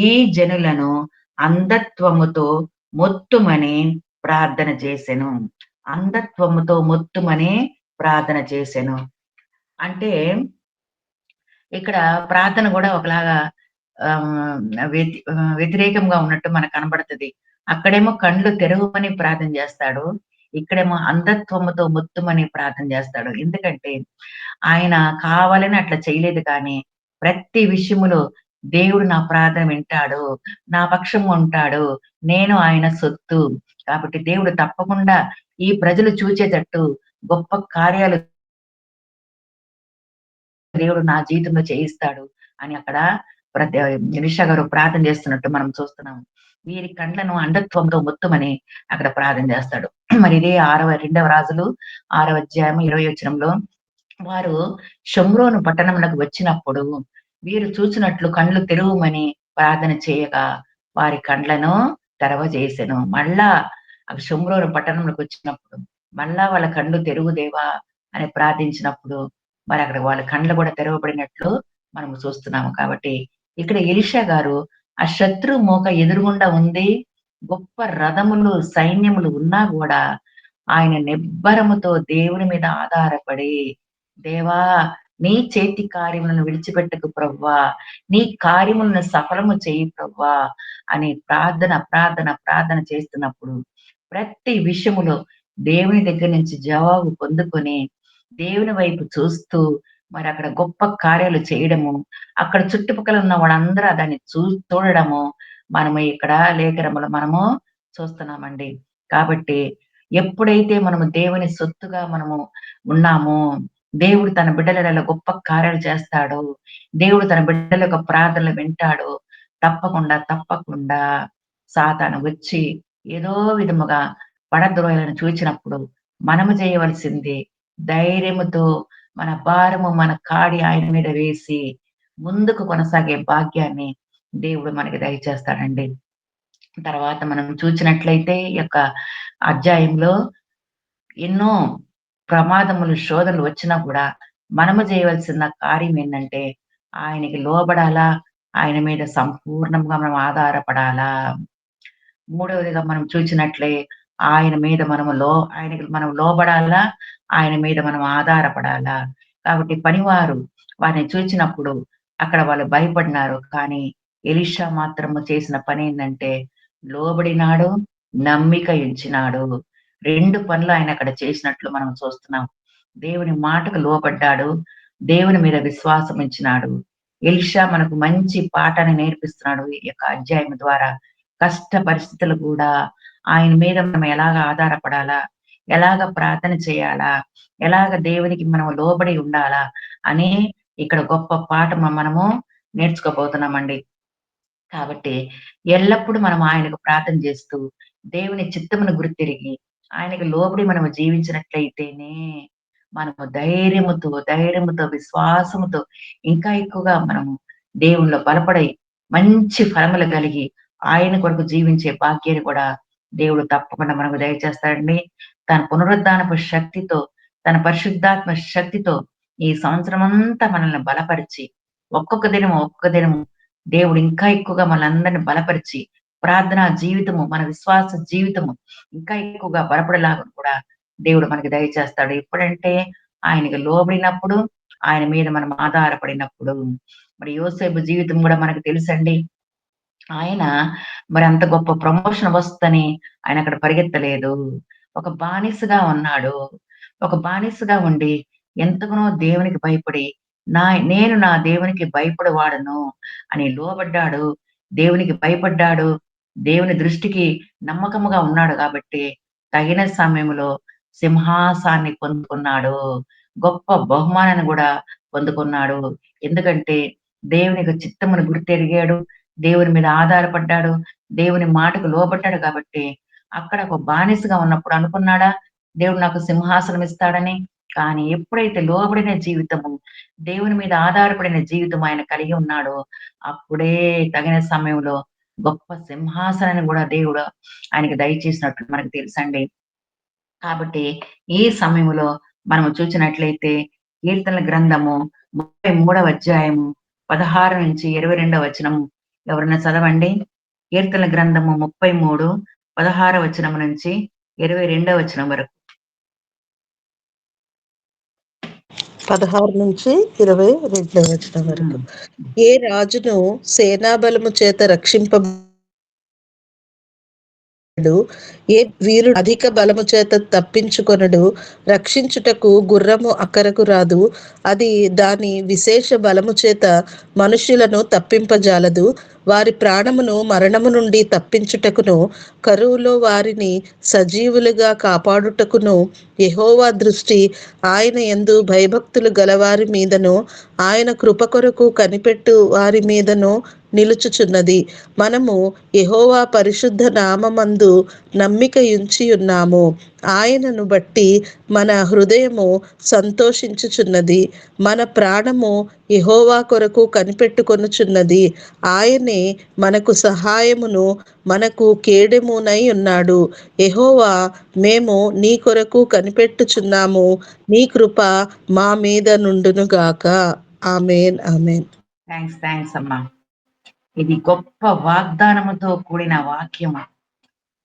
ఈ జనులను అంధత్వముతో మొత్తుమని ప్రార్థన చేసెను. అంధత్వముతో మొత్తుమని ప్రార్థన చేసెను. అంటే ఇక్కడ ప్రార్థన గూడా ఒకలాగా ఆహ్, వ్యతిరేకంగా ఉన్నట్టు మనకు కనబడతది. అక్కడేమో కండ్లు తెరవమని ప్రార్థన జేస్తాడు. ఇక్కడేమో అంధత్వముతో మొత్తుమని ప్రార్థన జేస్తాడు. ఎందుకంటే ఆయన కావాలని అట్లా చేయలేదు కానీ, ప్రతి విషయములో దేవుడు నా ప్రార్థన వింటాడు. నా పక్షం ఉంటాడు. నేను ఆయన సొత్తు. కాబట్టి దేవుడు తప్పకుండా ఈ ప్రజలు చూచేటట్టు గొప్ప కార్యాలు దేవుడు నా జీవితంలో చేయిస్తాడు అని అక్కడ ఎలీషా గారు ప్రార్థన చేస్తున్నట్టు మనం చూస్తున్నాం. వీరి కండ్లను అంధత్వంతో మొత్తమని అక్కడ ప్రార్థన చేస్తాడు. మరి ఇదే 2వ రాజులు 6వ అధ్యాయం 20 వచనంలో వారు షోమ్రోను పట్టణమునకు వచ్చినప్పుడు వీరు చూచినట్లు కండ్లు తెరువమని ప్రార్థన చేయగా వారి కండ్లను తెరవజేసెను. మళ్ళా షోమ్రోను పట్టణంలోకి వచ్చినప్పుడు మళ్ళా వాళ్ళ కళ్ళు తెరువు దేవా అని ప్రార్థించినప్పుడు మరి అక్కడ వాళ్ళ కండ్లు కూడా తెరవబడినట్లు మనము చూస్తున్నాము. కాబట్టి ఇక్కడ ఎలీషా గారు ఆ శత్రువు మోక ఎదురుగుండా ఉంది. గొప్ప రథములు, సైన్యములు ఉన్నా గూడా ఆయన నిబ్బరముతో దేవుని మీద ఆధారపడి, దేవా నీ చేతి కార్యములను విడిచిపెట్టకు ప్రవ్వా. నీ కార్యములను సఫలము చెయ్యి ప్రవ్వా అని ప్రార్థన చేస్తున్నప్పుడు ప్రతి విషయములో దేవుని దగ్గర నుంచి జవాబు పొందుకొని, దేవుని వైపు చూస్తూ మరక్కడ గొప్ప కార్యాలు చేయడము, అక్కడ చుట్టుపక్కల ఉన్న వాళ్ళందరూ దాన్ని చూడడము, మనము ఇక్కడ లేఖనములో మనము చూస్తున్నామండి. కాబట్టి ఎప్పుడైతే మనము దేవుని సొత్తుగా మనము ఉన్నామో, దేవుడు తన బిడ్డలలో గొప్ప కార్యాలు చేస్తాడో, దేవుడు తన బిడ్డల యొక్క ప్రార్థనలు వింటాడో, తప్పకుండా సాతాను వచ్చి ఏదో విధముగా పడద్రోయాలని చూచినప్పుడు మనము చేయవలసింది ధైర్యముతో మన భారము, మన కాడి ఆయన మీద వేసి ముందుకు కొనసాగే భాగ్యాన్ని దేవుడు మనకి దయచేస్తాడండి. తర్వాత మనం చూచినట్లయితే ఈ యొక్క అధ్యాయంలో ఎన్నో ప్రమాదములు, శోధనలు వచ్చినా కూడా మనము చేయవలసిన కార్యం ఏంటంటే ఆయనకి లోబడాలా, ఆయన మీద సంపూర్ణంగా మనం ఆధారపడాలా. మూడవదిగా మనం చూచినట్లే ఆయన మీద ఆయనకి మనం లోబడాలా, ఆయన మీద మనం ఆధారపడాలా. కాబట్టి పనివారు వారిని చూచినప్పుడు అక్కడ వాళ్ళు భయపడినారు. కానీ ఎలీషా మాత్రము చేసిన పనేందంటే లోబడినాడు, నమ్మిక ఉంచినాడు. 2 పనులు ఆయన అక్కడ చేసినట్లు మనం చూస్తున్నాం. దేవుని మాటకు లోబడ్డాడు. దేవుని మీద విశ్వాసం ఉంచినాడు. ఎలీషా మనకు మంచి పాఠాన్ని నేర్పిస్తున్నాడు ఈ యొక్క అధ్యాయం ద్వారా. కష్ట పరిస్థితులు కూడా ఆయన మీద మనం ఎలాగ ఆధారపడాలా, ఎలాగ ప్రార్థన చేయాలా, ఎలాగ దేవునికి మనం లోబడి ఉండాలా అని ఇక్కడ గొప్ప పాఠం మనము నేర్చుకోబోతున్నామండి. కాబట్టి ఎల్లప్పుడూ మనం ఆయనకు ప్రార్థన చేస్తూ, దేవుని చిత్తమును గుర్తెరిగి, ఆయనకు లోబడి మనము జీవించినట్లయితేనే, మనము ధైర్యముతో, విశ్వాసముతో ఇంకా ఎక్కువగా మనము దేవునిలో బలపడి, మంచి ఫలములు కలిగి, ఆయన కొరకు జీవించే భాగ్యాన్ని కూడా దేవుడు తప్పకుండా మనకు దయచేస్తాడండి. తన పునరుద్ధానపు శక్తితో, తన పరిశుద్ధాత్మ శక్తితో ఈ సంవత్సరమంతా మనల్ని బలపరిచి, ఒక్కొక్క దినము దేవుడు ఇంకా ఎక్కువగా మనందరిని బలపరిచి, ప్రార్థనా జీవితము, మన విశ్వాస జీవితము ఇంకా ఎక్కువగా బలపడేలాగా కూడా దేవుడు మనకి దయచేస్తాడు. ఎప్పుడంటే ఆయనకి లోబడినప్పుడు, ఆయన మీద మనం ఆధారపడినప్పుడు. మరి యోసేపు జీవితం గూడా మనకు తెలుసండి. ఆయన మరి అంత గొప్ప ప్రమోషన్ వస్తదని ఆయన అక్కడ పరిగెత్తలేదు. ఒక బానిసగా ఉన్నాడు. ఒక బానిసగా ఉండి ఎంతగానో దేవునికి భయపడి, నేను నా దేవునికి భయపడేవాడను అని లోబడ్డాడు. దేవునికి భయపడ్డాడు. దేవుని దృష్టికి నమ్మకముగా ఉన్నాడు గాబట్టి, తగిన సమయంలో సింహాసాన్ని పొందుకున్నాడు. గొప్ప బహుమానాన్ని గూడా పొందుకున్నాడు. ఎందుకంటే దేవుని యొక్క చిత్తమును గుర్తెరిగాడు. దేవుని మీద ఆధారపడ్డాడు. దేవుని మాటకు లోబడ్డాడు కాబట్టి, అక్కడ ఒక బానిసగా ఉన్నప్పుడు అనుకున్నాడా? దేవుడు నాకు సింహాసనం ఇస్తాడని. కానీ ఎప్పుడైతే లోబడిన జీవితము, దేవుని మీద ఆధారపడిన జీవితం ఆయన కలిగి ఉన్నాడో, అప్పుడే తగిన సమయంలో గొప్ప సింహాసనాన్ని గూడా దేవుడు ఆయనకి దయచేసినట్లు మనకు తెలుసండి. కాబట్టి ఈ సమయంలో మనము చూచినట్లయితే కీర్తనల గ్రంథము 33వ అధ్యాయము 16-22 వచనము ఎవరైనా చదవండి. కీర్తనల గ్రంథము 33, 16 వచనం నుంచి 22 వచనం వరకు. 16-22 వచనం వరకు. హ్మ్. ఏ రాజును సేనాబలము చేత ఏ వీరుడు అధిక బలము చేత తప్పించుకొనడు. రక్షించుటకు గుర్రము అక్కరకు రాదు, అది దాని విశేష బలము చేత మనుష్యులను తప్పింపజాలదు. వారి ప్రాణమును మరణము నుండి తప్పించుటకును, కరువులో వారిని సజీవులుగా కాపాడుటకును యెహోవా దృష్టి ఆయన యందు భయభక్తులు గలవారి మీదను, ఆయన కృప కొరకు కనిపెట్టు వారి మీదను నిలుచుచున్నది. మనము యెహోవా పరిశుద్ధ నామమందు నమ్మిక ఉంచి ఉన్నాము. ఆయనను బట్టి మన హృదయము సంతోషించుచున్నది. మన ప్రాణము యెహోవా కొరకు కనిపెట్టుకొనుచున్నది. ఆయనే మనకు సహాయమును, మనకు కేడెమునై ఉన్నాడు. యెహోవా, మేము నీ కొరకు కనిపెట్టుచున్నాము. నీ కృప మా మీద నుండునుగాక. ఆమేన్. ఆమేన్. థాంక్స్ అమ్మా. ఇది గొప్ప వాగ్దానముతో కూడిన వాక్యము.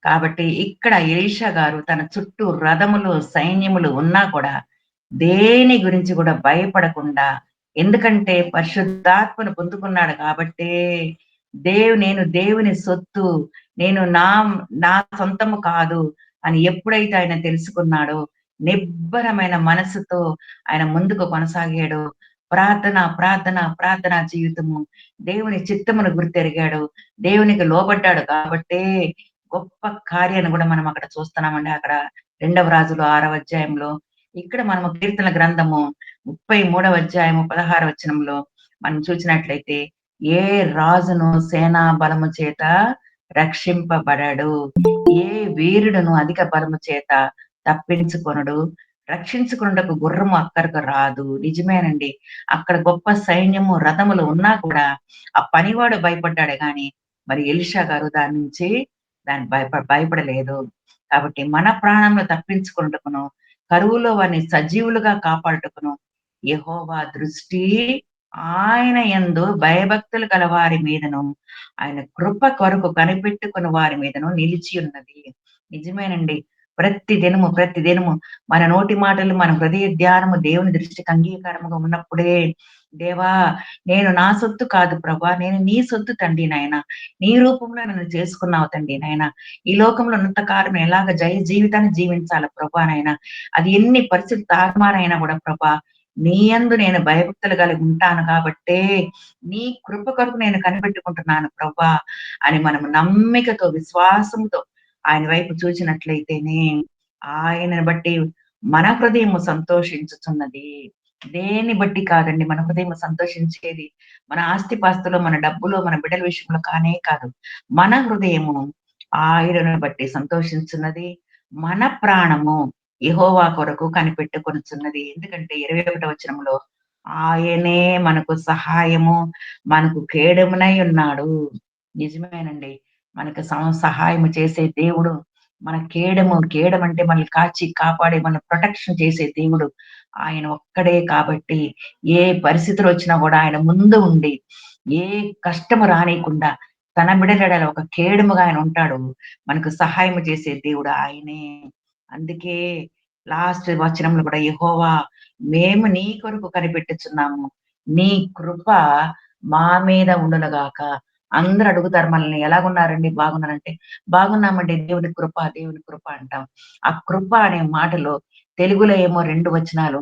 కాబట్టి ఇక్కడ ఎలీషా గారు తన చుట్టూ రథములు, సైన్యములు ఉన్నా కూడా దేని గురించి కూడా భయపడకుండా, ఎందుకంటే పరిశుద్ధాత్మను పొందుకున్నాడు కాబట్టే, నేను దేవుని సొత్తు, నేను నా సొంతము కాదు అని ఎప్పుడైతే ఆయన తెలుసుకున్నాడో, నిబ్బరమైన మనసుతో ఆయన ముందుకు కొనసాగాడు. ప్రార్థన జీవితము, దేవుని చిత్తమును గుర్తెరిగాడు. దేవునికి లోబడ్డాడు కాబట్టే గొప్ప కార్యాన్ని గూడా మనం అక్కడ చూస్తున్నామండి. అక్కడ 2వ రాజులు 6వ అధ్యాయంలో. ఇక్కడ మనము కీర్తనల గ్రంథము 33వ అధ్యాయము 16 వచనంలో మనం చూసినట్లయితే, ఏ రాజును సేనా బలము చేత రక్షింపబడడు. ఏ వీరుడును అధిక బలము చేత తప్పించుకొనడు. రక్షించుకొనుటకు గుర్రము అక్కరకు రాదు. నిజమేనండి. అక్కడ గొప్ప సైన్యము, రథములు ఉన్నా కూడా ఆ పనివాడు భయపడ్డాడే గాని, మరి ఎలీషా గారు దాని నుంచి దాన్ని భయపడలేదు. కాబట్టి మన ప్రాణములు తప్పించుకొనుటకును, కరువులో వారిని సజీవులుగా కాపాడుటకును యెహోవా దృష్టి ఆయన యందు భయభక్తులు గల వారి మీదను, ఆయన కృప కొరకు కనిపెట్టుకుని వారి మీదను నిలిచి ఉన్నది. నిజమేనండి. ప్రతి దినము మన నోటి మాటలు, మన హృదయ ధ్యానము దేవుని దృష్టికి అంగీకారముగా ఉన్నప్పుడే, దేవా! నేను నా సొత్తు కాదు ప్రభా! నేను నీ సొత్తు తండ్రి నాయన. నీ రూపంలో నన్ను చేసుకున్నావు తండ్రి నాయన. ఈ లోకంలో ఉన్నంత కాలం ఎలాగ జయ జీవితాన్ని జీవించాలా ప్రభా నాయన. అది ఎన్ని పరిస్థితులు తారుమారైనా గూడా ప్రభా, నీ యందు నేను భయభక్తులు కలిగి ఉంటాను కాబట్టే, నీ కృప కొరకు నేను కనిపెట్టుకుంటున్నాను ప్రభా! అని మనము నమ్మికతో, విశ్వాసంతో ఆయన వైపు చూచినట్లయితేనే, ఆయనను బట్టి మన హృదయము సంతోషించుచున్నది. దేన్ని బట్టి కాదండి మన హృదయం సంతోషించేది. మన ఆస్తిపాస్తులో, మన డబ్బులో, మన బిడ్డల విషయంలో కానే కాదు. మన హృదయము ఆయనను బట్టి సంతోషించున్నది. మన ప్రాణము యెహోవా కొరకు కనిపెట్టుకొనుచున్నది. ఎందుకంటే 21 వచనంలో ఆయనే మనకు సహాయము, మనకు కేడెమునై ఉన్నాడు. నిజమేనండి. మనకు సహాయము చేసే దేవుడు, మన కేడెము, కేడెమంటే మనల్ని కాచి, కాపాడి, మనల్ని ప్రొటెక్షన్ చేసే దేవుడు. ఆయన ఒక్కడే కాబట్టి, ఏ పరిస్థితులొచ్చినా గూడా ఆయన ముందు ఉండి, ఏ కష్టము రానీయకుండా, తన బిడ్డల ఎడల ఒక కేడెముగా ఆయన ఉంటాడు. మనకు సహాయము చేసే దేవుడు ఆయనే. అందుకే లాస్ట్ వచనంలో కూడా యెహోవా మేము నీ కొరకు కనిపెట్టుచున్నాము. నీ కృప మా మీద ఉండును గాక. అందరూ అడుగుతారు మనల్ని ఎలాగున్నారండి? బాగున్నారంటే, బాగున్నామండి దేవుని కృప, దేవుని కృప అంటాం. ఆ కృప అనే మాటలో తెలుగులో ఏమో 2 వచనాలు,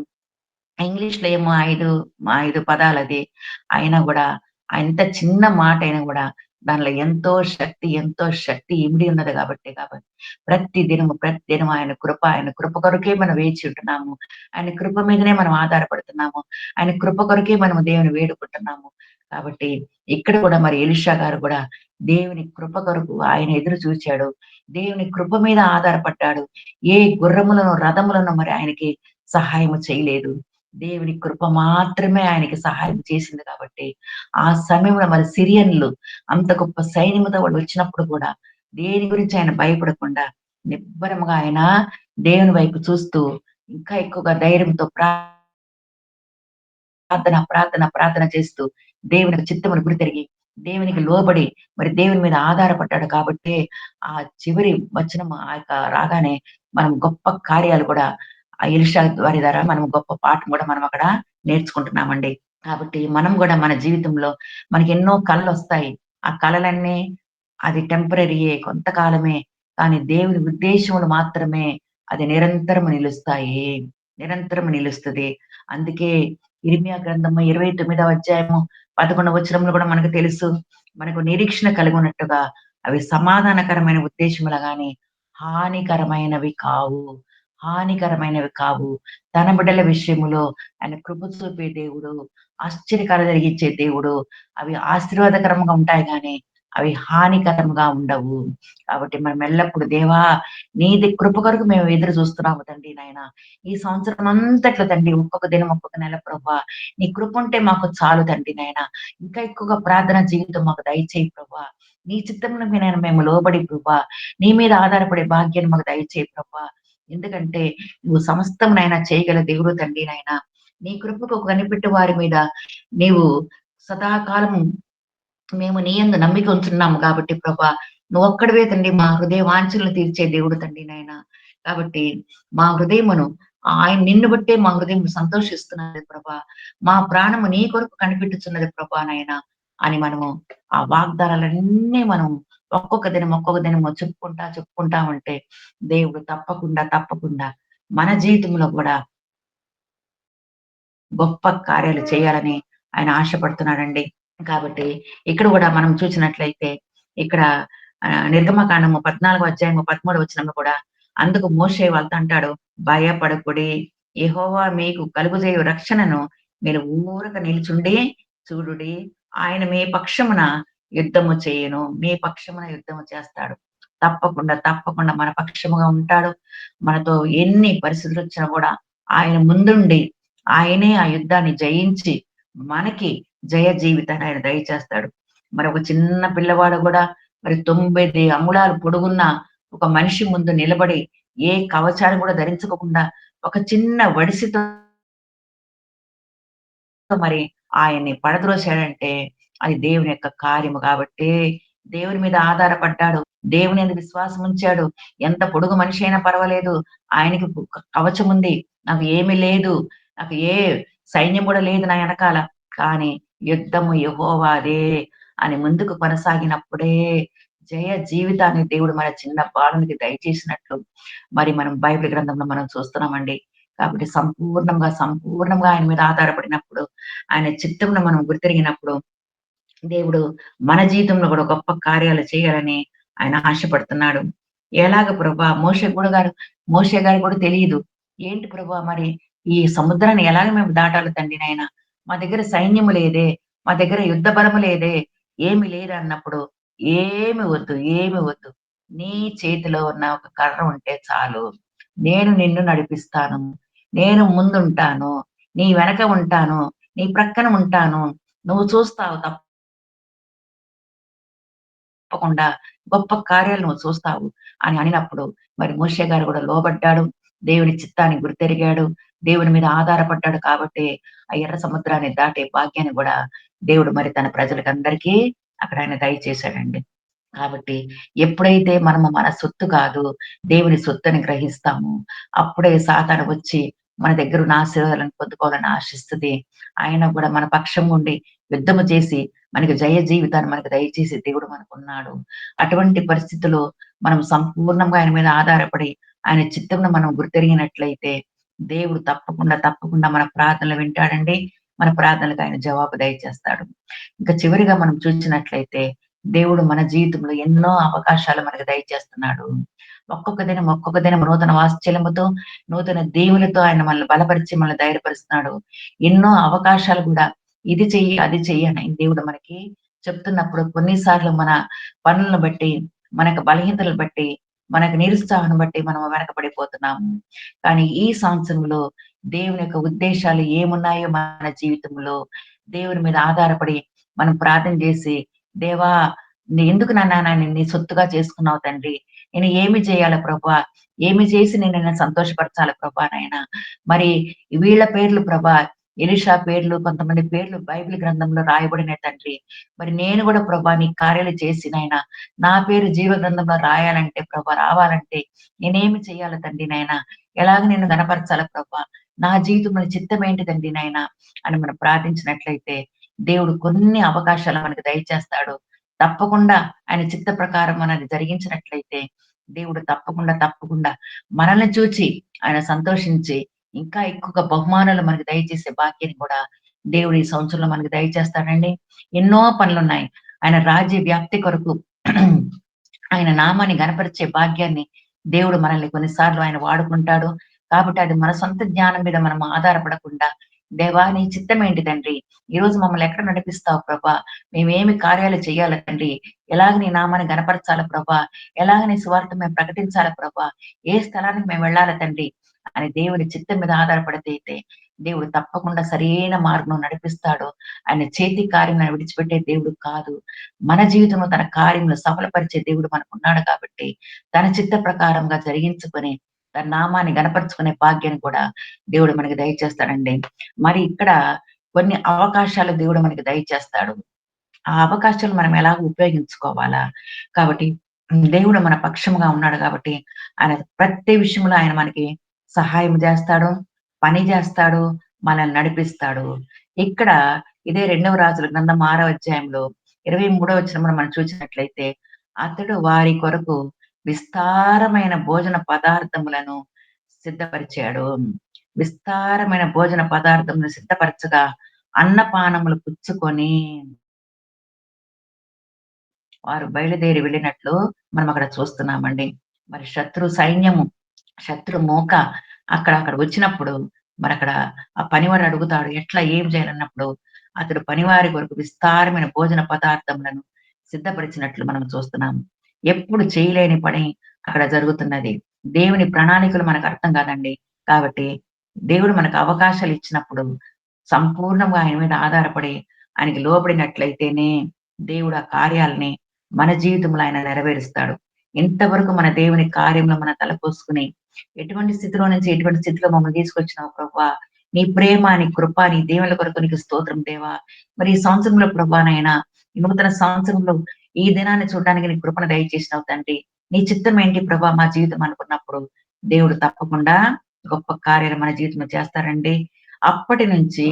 ఇంగ్లీష్‌లో ఏమో 5 పదాలది. అయినా గూడా ఎంత చిన్న మాటైనా గూడా దానిలో ఎంతో శక్తి ఇమిడి ఉన్నది కాబట్టి ప్రతి దినము ఆయన కృప కొరకే మనం వేచి ఉంటున్నాము. ఆయన కృప మీదనే మనం ఆధారపడుతున్నాము. ఆయన కృప కొరకే మనము దేవుని వేడుకుంటున్నాము. కాబట్టి ఇక్కడ కూడా మరి ఎలీషా గారు గూడా దేవుని కృప కొరకు ఆయన ఎదురు చూచాడు. దేవుని కృప మీద ఆధారపడ్డాడు. ఏ గుర్రములను, రథములను మరి ఆయనకి సహాయము చేయలేదు. దేవుని కృప మాత్రమే ఆయనకి సహాయం చేసింది కాబట్టి, ఆ సమయంలో మరి సిరియన్లు అంత గొప్ప సైన్యముతో వాళ్ళు వచ్చినప్పుడు కూడా, దేని గురించి ఆయన భయపడకుండా, నిబ్బరముగా ఆయన దేవుని వైపు చూస్తూ, ఇంకా ఎక్కువగా ధైర్యంతో ప్రార్థన చేస్తూ, దేవునికి చిత్తమును గురితెరిగి, దేవునికి లోబడి, మరి దేవుని మీద ఆధారపడ్డాడు కాబట్టే, ఆ చివరి వచనం ఆ యొక్క రాగానే మనం గొప్ప కార్యాలు కూడా ఆ ఎలీషా వారి ద్వారా మనం గొప్ప పాఠం కూడా మనం అక్కడ నేర్చుకుంటున్నామండి. కాబట్టి మనం గూడా మన జీవితంలో మనకెన్నో కలలొస్తాయి. ఆ కలలన్నీ అది టెంపరరీయే, కొంతకాలమే. కానీ దేవుని ఉద్దేశములు మాత్రమే అది నిరంతరము నిలుస్తాయి. నిరంతరము నిలుస్తది. అందుకే ఇర్మియా గ్రంథము 29వ అధ్యాయము 11వ వచనంలో గూడా మనకు తెలుసు. మనకు నిరీక్షణ కలిగున్నట్టుగా అవి సమాధానకరమైన ఉద్దేశములు గాని, హానికరమైనవి కావు. హానికరమైనవి కావు. తన బిడ్డల విషయములో ఆయన కృప చూపే దేవుడు, ఆశ్చర్యకార్యాలు జరిగించే దేవుడు. అవి ఆశీర్వాదకరంగా ఉంటాయి గానీ, అవి హానికరంగా ఉండవు. కాబట్టి మనం ఎల్లప్పుడు దేవా! నీది కృప కొరకు మేము ఎదురు చూస్తున్నాము తండ్రి నాయన. ఈ సంవత్సరం అంతట్లో తండ్రి ఒక్కొక్క దినం, ఒక్కొక్క నెల ప్రభా! నీ కృప ఉంటే మాకు చాలు తండ్రి నాయన. ఇంకా ఎక్కువగా ప్రార్థనా జీవితం మాకు దయచేయి ప్రభా! నీ చిత్తమునకు నేను మేము లోబడి ప్రభా! నీ మీద ఆధారపడే భాగ్యాన్ని మాకు దయచేయి ప్రభా! ఎందుకంటే నువ్వు సమస్తమునైనా చేయగల దేవుడు తండ్రి నాయన. నీ కృపకు కనిపెట్టు వారి మీద నీవు సదాకాలము మేము నీ యందు నమ్మిక ఉంచున్నాము కాబట్టి ప్రభా! నువ్వొక్కడివే తండ్రి మా హృదయ వాంఛలను తీర్చే దేవుడు తండ్రి నాయన. కాబట్టి మా హృదయమును నిన్ను బట్టే మా హృదయం సంతోషిస్తున్నది ప్రభా! మా ప్రాణము నీ కొరకు కనిపెట్టుచున్నది ప్రభా నాయన అని మనము ఆ వాగ్దానాలన్నీ మనం ఒక్కొక్క దినము చెప్పుకుంటా ఉంటే దేవుడు తప్పకుండా మన జీవితంలో కూడా గొప్ప కార్యాలు చేయాలని ఆయన ఆశపడుతున్నాడండి. కాబట్టి ఇక్కడ గూడా మనం చూసినట్లయితే ఇక్కడ నిర్గమకాండము 14వ అధ్యాయము 13వ వచనంలో కూడా అందుకు మోషే వాళ్ళతో అంటాడు, భయపడకుడి యెహోవా మీకు కలుగజేయు రక్షణను మీరు ఊరక నిలుచుండి చూడుడి. ఆయన మీ పక్షమున యుద్ధము చేయను. మీ పక్షమున యుద్ధము చేస్తాడు. తప్పకుండా, తప్పకుండా మన పక్షముగా ఉంటాడు. మనతో ఎన్ని పరిస్థితులొచ్చినా గూడా ఆయన ముందుండి, ఆయనే ఆ యుద్ధాన్ని జయించి, మనకి జయ జీవితాన్ని ఆయన దయచేస్తాడు. మరి ఒక చిన్న పిల్లవాడు గూడా మరి 9 అంగుళాలు పొడుగున్న ఒక మనిషి ముందు నిలబడి, ఏ కవచాన్ని గూడా ధరించుకోకుండా, ఒక చిన్న వడిసితో మరి ఆయన్ని పడద్రోశాడంటే, అది దేవుని యొక్క కార్యము గాబట్టే, దేవుని మీద ఆధారపడ్డాడు. దేవుని యందు విశ్వాసం ఉంచాడు. ఎంత పొడుగు మనిషి అయినా పర్వాలేదు. ఆయనకి కవచముంది. నాకు ఏమి లేదు. నాకు ఏ సైన్యం గూడా లేదు నా ఎనకాల. కానీ యుద్ధము యెహోవాదే అని ముందుకు కొనసాగినప్పుడే జయ జీవితాన్ని దేవుడు మన చిన్న బాలునికి దయచేసినట్లు మరి మనం బైబిల్ గ్రంథంలో మనం చూస్తున్నామండి. కాబట్టి సంపూర్ణంగా ఆయన మీద ఆధారపడినప్పుడు, ఆయన చిత్తమును మనం గుర్తెరిగినప్పుడు, దేవుడు మన జీవితంలో గూడా గొప్ప కార్యాలు చేయాలని ఆయన ఆశపడుతున్నాడు. ఎలాగ ప్రభా మోషే గారికి కూడా తెలీదు. ఏంటి ప్రభా మరి ఈ సముద్రాన్ని ఎలాగ మేము దాటాలి తండ్రి నాయన? మా దగ్గర సైన్యము లేదే, మా దగ్గర యుద్ధ బలము లేదే, ఏమి లేదన్నప్పుడు, ఏమి వద్దు, ఏమి వద్దు. నీ చేతిలో ఉన్న ఒక కర్ర ఉంటే చాలు. నేను నిన్ను నడిపిస్తాను. నేను ముందుంటాను. నీ వెనక ఉంటాను. నీ ప్రక్కన ఉంటాను. నువ్వు చూస్తావు తప్పకుండా గొప్ప కార్యాలు నువ్వు చూస్తావు అని అనినప్పుడు మరి మోషే గారు కూడా లోబడ్డాడు. దేవుని చిత్తాన్ని గుర్తెరిగాడు. దేవుని మీద ఆధారపడ్డాడు కాబట్టి ఆ ఎర్ర సముద్రాన్ని దాటే భాగ్యాన్ని గూడా దేవుడు మరి తన ప్రజలకందరికీ అక్కడ ఆయన దయచేశాడండి. కాబట్టి ఎప్పుడైతే మనము మన సొత్తు కాదు, దేవుని సొత్తని గ్రహిస్తామో, అప్పుడే సాతాను వచ్చి మన దగ్గరున్న ఆశీర్వాదాలను పొందుకోవాలని ఆశిస్తది. ఆయన గూడా మన పక్షం ఉండి యుద్ధము చేసి, మనకి జయ జీవితాన్ని మనకు దయచేసే దేవుడు మనకున్నాడు. అటువంటి పరిస్థితిలో మనం సంపూర్ణంగా ఆయన మీద ఆధారపడి, ఆయన చిత్తమును మనం గుర్తెరిగినట్లయితే, దేవుడు తప్పకుండా మన ప్రార్థనలు వింటాడండి. మన ప్రార్థనలకు ఆయన జవాబు దయచేస్తాడు. ఇంకా చివరిగా మనం చూసినట్లయితే దేవుడు మన జీవితంలో ఎన్నో అవకాశాలు మనకు దయచేస్తున్నాడు. ఒక్కొక్క దినం నూతన వాత్సల్యముతో, నూతన దీవెనలతో ఆయన మనల్ని బలపరిచి, మనల్ని ధైర్యపరుస్తున్నాడు. ఎన్నో అవకాశాలు గూడా ఇది చెయ్యి, అది చెయ్యి అని దేవుడు మనకి చెప్తున్నప్పుడు కొన్నిసార్లు మన పనులను బట్టి, మనకు బలహీనతలను బట్టి, మనకు నిరుత్సాహాన్ని బట్టి మనం వెనకబడిపోతున్నాము. కానీ ఈ సంవత్సరంలో దేవుని యొక్క ఉద్దేశాలు ఏమున్నాయో మన జీవితంలో, దేవుని మీద ఆధారపడి మనం ప్రార్థన జేసి దేవా! ఎందుకు నన్ను నీ సొత్తుగా చేసుకున్నావు తండ్రి. నేను ఏమి చేయాలి ప్రభా? ఏమి చేసి నిన్ను సంతోషపరచాలి ప్రభా నాయన. మరి వీళ్ళ పేర్లు ప్రభా, ఎలీషా పేర్లు, కొంతమంది పేర్లు బైబిల్ గ్రంథంలో రాయబడినాయి తండ్రి. మరి నేను గూడా ప్రభా నీ కార్యాలు చేసి నాయన, నా పేరు జీవ గ్రంథంలో రాయాలంటే ప్రభా, రావాలంటే నేనేమి చేయాలి తండ్రి నాయన? ఎలాగ నిన్ను గనపరచాలి ప్రభా? నా జీవితంలో చిత్తమేంటి తండ్రి నాయన? అని మనం ప్రార్థించినట్లయితే దేవుడు కొన్ని అవకాశాలు మనకు దయచేస్తాడు. తప్పకుండా ఆయన చిత్త ప్రకారం మనది జరిగించినట్లయితే, దేవుడు తప్పకుండా మనల్ని చూచి ఆయన సంతోషించి, ఇంకా ఎక్కువగా బహుమానాలు మనకు దయచేసే భాగ్యాన్ని కూడా దేవుడు ఈ సంవత్సరంలో మనకు దయచేస్తాడండి. ఎన్నో పనులున్నాయి. ఆయన రాజ్య వ్యాప్తి కొరకు ఆయన నామాన్ని గనపరిచే భాగ్యాన్ని దేవుడు మనల్ని కొన్నిసార్లు ఆయన వాడుకుంటాడు. కాబట్టి అది మన సొంత జ్ఞానం మీద మనం ఆధారపడకుండా, దేవా! నీ చిత్తమేంటి తండ్రి? ఈరోజు మమ్మల్ని ఎక్కడ నడిపిస్తావు ప్రభా? మేమేమి కార్యాలు చేయాలి తండ్రి? ఎలాగ నీ నామాన్ని గనపరచాలి ప్రభా? ఎలాగ నీ సువార్త మేము ప్రకటించాలి ప్రభా? ఏ స్థలానికి మేము వెళ్ళాలి తండ్రి? అని దేవుని చిత్తం మీద ఆధారపడితే దేవుడు తప్పకుండా సరైన మార్గంలో నడిపిస్తాడు. ఆయన చేతి కార్యములను విడిచిపెట్టే దేవుడు కాదు. మన జీవితంలో తన కార్యములు సఫలపరిచే దేవుడు మనకున్నాడు కాబట్టి, తన చిత్త ప్రకారంగా జరిగించుకొని, తన నామాన్ని గనపరుచుకునే భాగ్యాన్ని కూడా దేవుడు మనకి దయచేస్తాడండి. మరి ఇక్కడ కొన్ని అవకాశాలు దేవుడు మనకి దయచేస్తాడు. ఆ అవకాశాలు మనం ఎలాగ ఉపయోగించుకోవాలా? కాబట్టి దేవుడు మన పక్షముగా ఉన్నాడు కాబట్టి, ఆయన ప్రతి విషయంలో ఆయన మనకి సహాయం జేస్తాడు, పని జేస్తాడు, మనల్ని నడిపిస్తాడు. ఇక్కడ ఇదే రెండవ రాజుల గ్రంథం 6వ అధ్యాయంలో 23వ వచనంలో మనం చూసినట్లయితే, అతడు వారి కొరకు విస్తారమైన భోజన పదార్థములను సిద్ధపరిచాడు. విస్తారమైన భోజన పదార్థములు సిద్ధపరచగా, అన్నపానములు పుచ్చుకొని వారు బయలుదేరి వెళ్ళినట్లు మనం అక్కడ చూస్తున్నామండి. మరి శత్రు మోక అక్కడ వచ్చినప్పుడు మరక్కడ ఆ పనివాడు అడుగుతాడు. ఎట్లా ఏం చేయాలన్నప్పుడు అతడు పనివారి కొరకు విస్తారమైన భోజన పదార్థములను సిద్ధపరిచినట్లు మనం చూస్తున్నాము. ఎప్పుడు చేయలేని పని అక్కడ జరుగుతున్నది. దేవుని ప్రణాళికలు మనకు అర్థం కాదండి. కాబట్టి దేవుడు మనకు అవకాశాలు ఇచ్చినప్పుడు సంపూర్ణంగా ఆయన మీద ఆధారపడి ఆయనకి లోబడినట్లయితేనే దేవుడు ఆ కార్యాలని మన జీవితంలో ఆయన నెరవేరుస్తాడు. ఇంతవరకు మన దేవుని కార్యంలో మన తలపోసుకొని ఎటువంటి స్థితిలో నుంచి ఎటువంటి స్థితిలో మమ్మల్ని తీసుకొచ్చినావు ప్రభువా! నీ ప్రేమ, నీ కృప, నీ దీవెనల కొరకు నీకు స్తోత్రం దేవా! మరి ఈ సంవత్సరంలో ప్రభువా నాయనా, ఈ నూతన సంవత్సరంలో ఈ దినాన్ని చూడడానికి నీ కృపను దయచేసినావు తండ్రి. నీ చిత్తం ఏంటి ప్రభా మా జీవితం అనుకున్నప్పుడు దేవుడు తప్పకుండా గొప్ప కార్యాలు మన జీవితంలో చేస్తారండి. అప్పటి నుంచి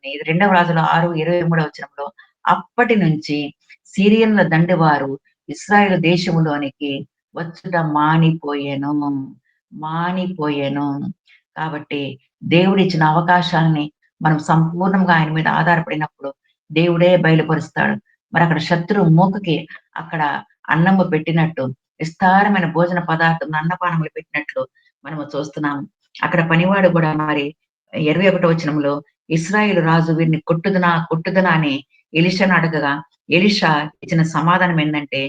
ఇది 2వ రాజుల 6:23 వచనంలో అప్పటి నుంచి సిరియన్ల దండెవారు ఇశ్రాయేలు దేశములోనికి వచ్చుట మానిపోయెను. మానిపోయెను. కాబట్టి దేవుడిచ్చిన అవకాశాల్ని మనం సంపూర్ణంగా ఆయన మీద ఆధారపడినప్పుడు దేవుడే బయలుపరుస్తాడు. మరక్కడ శత్రువు మూకకి అక్కడ అన్నము పెట్టినట్టు, విస్తారమైన భోజన పదార్థం అన్నపానములు పెట్టినట్లు మనము చూస్తున్నాము. అక్కడ పనివాడు గూడా మరి 21 వచనంలో ఇశ్రాయేలు రాజు వీరిని కొట్టుదునా, కొట్టుదునా అని ఎలీషాను అడగగా, ఎలీషా ఇచ్చిన సమాధానం ఏందంటే,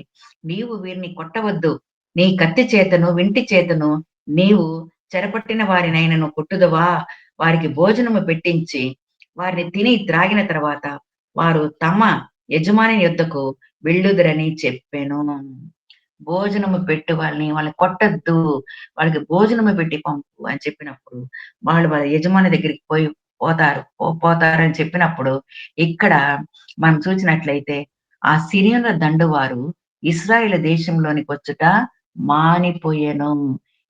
"నీవు వీరిని కొట్టవద్దు. నీ కత్తి చేతను, వింటి చేతను నీవు చెరపట్టిన వారినైనను కొట్టుదువా? వారికి భోజనము పెట్టించి, వారిని తిని త్రాగిన తర్వాత వారు తమ యజమాని యొద్దకు వెళ్ళుదురని చెప్పెను." భోజనము పెట్టు వాళ్ళని కొట్టొద్దు. వాళ్ళకి భోజనము పెట్టి పంపు అని చెప్పినప్పుడు, వాళ్ళు వాళ్ళ యజమాని దగ్గరికి పోతారు. పోతారని చెప్పినప్పుడు, ఇక్కడ మనం చూసినట్లయితే, ఆ సిరియన్ల దండువారు ఇశ్రాయేలు దేశంలోనికొచ్చుట మానిపోయెను.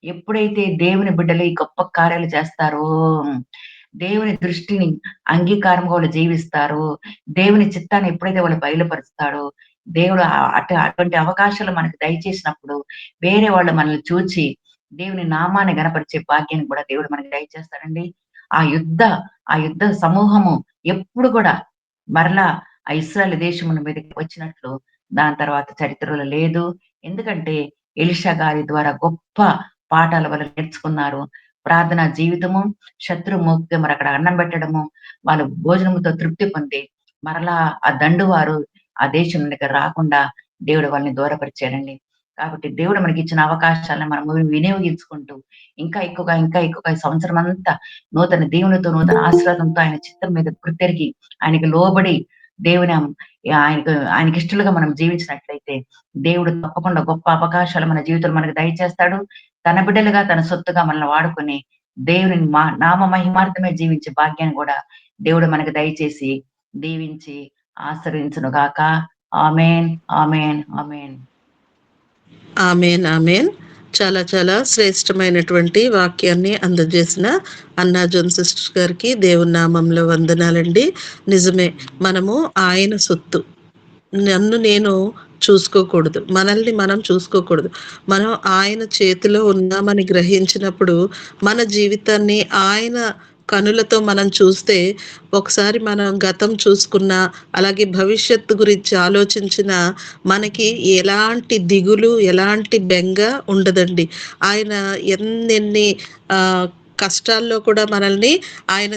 ఎప్పుడైతే దేవుని బిడ్డలు ఈ గొప్ప కార్యాలు చేస్తారో, దేవుని దృష్టిని అంగీకారంగా వాళ్ళు జీవిస్తారో, దేవుని చిత్తాన్ని ఎప్పుడైతే వాళ్ళు బయలుపరుస్తాడో, దేవుడు అటువంటి అవకాశాలు మనకు దయచేసినప్పుడు, వేరే వాళ్ళు మనల్ని చూచి, దేవుని నామాన్ని గనపరిచే భాగ్యాన్ని కూడా దేవుడు మనకి దయచేస్తాడండి. ఆ యుద్ధ ఆ యుద్ధ సమూహము ఎప్పుడు గూడా మరలా ఆ ఇశ్రాయేలు దేశముల మీదకి వచ్చినట్లు దాని తర్వాత చరిత్రలో లేదు. ఎందుకంటే ఎలీషా గారి ద్వారా గొప్ప పాఠాలు వాళ్ళు నేర్చుకున్నారు. ప్రార్థనా జీవితము, శత్రు మోక్తే మరక్కడ అన్నం పెట్టడము, వాళ్ళు భోజనముతో తృప్తి పొంది, మరలా ఆ దండువారు ఆ దేశం దగ్గర రాకుండా దేవుడు వాళ్ళని దూరపరిచాడండి. కాబట్టి దేవుడు మనకిచ్చిన అవకాశాలను మనము వినియోగించుకుంటూ, ఇంకా ఎక్కువగా ఈ సంవత్సరమంతా నూతన దీవెనలతో, నూతన ఆశీర్వాదంతో ఆయన చిత్తం మీద గుర్తెరిగి, ఆయనకి లోబడి దేవుని ఆయనకిష్టలుగా మనం జీవించినట్లయితే, దేవుడు తప్పకుండా గొప్ప అవకాశాలు మన జీవితంలో మనకు దయచేస్తాడు. తన బిడ్డలుగా, తన సొత్తుగా మనల్ని వాడుకొని, దేవుని నామ మహిమార్థమే జీవించే భాగ్యాన్ని గూడా దేవుడు మనకు దయచేసి, దీవించి ఆశీర్వదించును గాక. ఆమేన్. ఆమేన్. ఆమేన్. ఆమేన్. ఆమేన్. చాలా చాలా శ్రేష్టమైనటువంటి వాక్యాన్ని అందజేసిన అన్నా జోన్ సిస్టర్ గారికి దేవుని నామంలో వందనాలండి. నిజమే. మనము ఆయన సొత్తు. నన్ను నేను చూసుకోకూడదు. మనల్ని మనం చూసుకోకూడదు. మనం ఆయన చేతిలో ఉన్నామని గ్రహించినప్పుడు మన జీవితాన్ని ఆయన కనులతో మనం చూస్తే ఒకసారి మనం గతం చూసుకున్నా, అలాగే భవిష్యత్తు గురించి ఆలోచించినా మనకి ఎలాంటి దిగులు, ఎలాంటి బెంగ ఉండదండి. ఆయన ఎన్నెన్ని ఆహ్, కష్టాల్లో కూడా మనల్ని ఆయన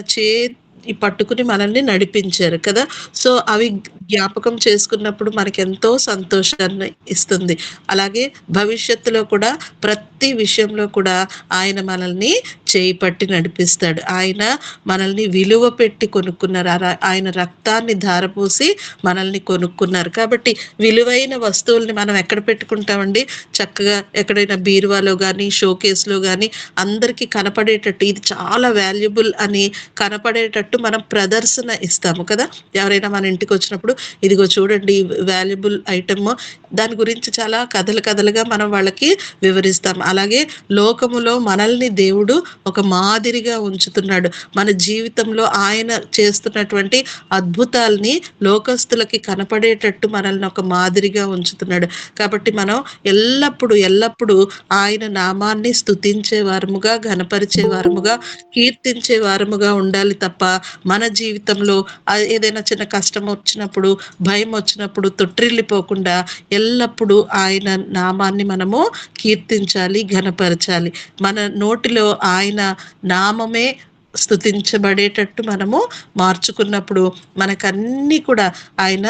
పట్టుకుని మనల్ని నడిపించారు కదా! సో, అవి జ్ఞాపకం చేసుకున్నప్పుడు మనకెంతో సంతోషాన్ని ఇస్తుంది. అలాగే భవిష్యత్తులో కూడా ప్రతి విషయంలో కూడా ఆయన మనల్ని చేయి పట్టి నడిపిస్తాడు. ఆయన మనల్ని విలువ పెట్టి కొనుక్కున్నారు. ఆయన రక్తాన్ని ధారపోసి మనల్ని కొనుక్కున్నారు. కాబట్టి విలువైన వస్తువుల్ని మనం ఎక్కడ పెట్టుకుంటామండి? చక్కగా ఎక్కడైనా బీరువాలో గానీ, షోకేస్‌లో గానీ అందరికీ కనపడేటట్టు ఇది చాలా వాల్యుబుల్ అని కనపడేటట్టు మనం ప్రదర్శన ఇస్తాము కదా! ఎవరైనా మన ఇంటికొచ్చినప్పుడు ఇదిగో చూడండి వాల్యుబుల్ ఐటెమ్ దాని గురించి చాలా కథలు కథలుగా మనం వాళ్ళకి వివరిస్తాం. అలాగే లోకములో మనల్ని దేవుడు ఒక మాదిరిగా ఉంచుతున్నాడు. మన జీవితంలో ఆయన చేస్తున్నటువంటి అద్భుతాల్ని లోకస్తులకి కనపడేటట్టు మనల్ని ఒక మాదిరిగా ఉంచుతున్నాడు. కాబట్టి మనం ఎల్లప్పుడూ ఆయన నామాన్ని స్తుతించే వారముగా, ఘనపరిచే వారముగా, కీర్తించే వారముగా ఉండాలి తప్ప మన జీవితంలో ఏదైనా చిన్న కష్టం వచ్చినప్పుడు, భయం వచ్చినప్పుడు తొట్రిల్లిపోకుండా ఎల్లప్పుడూ ఆయన నామాన్ని మనము కీర్తించాలి, ఘనపరచాలి. మన నోటిలో ఆయన నామమే స్తుతించబడేటట్టు మనము మార్చుకున్నప్పుడు మనకన్నీ కూడా ఆయన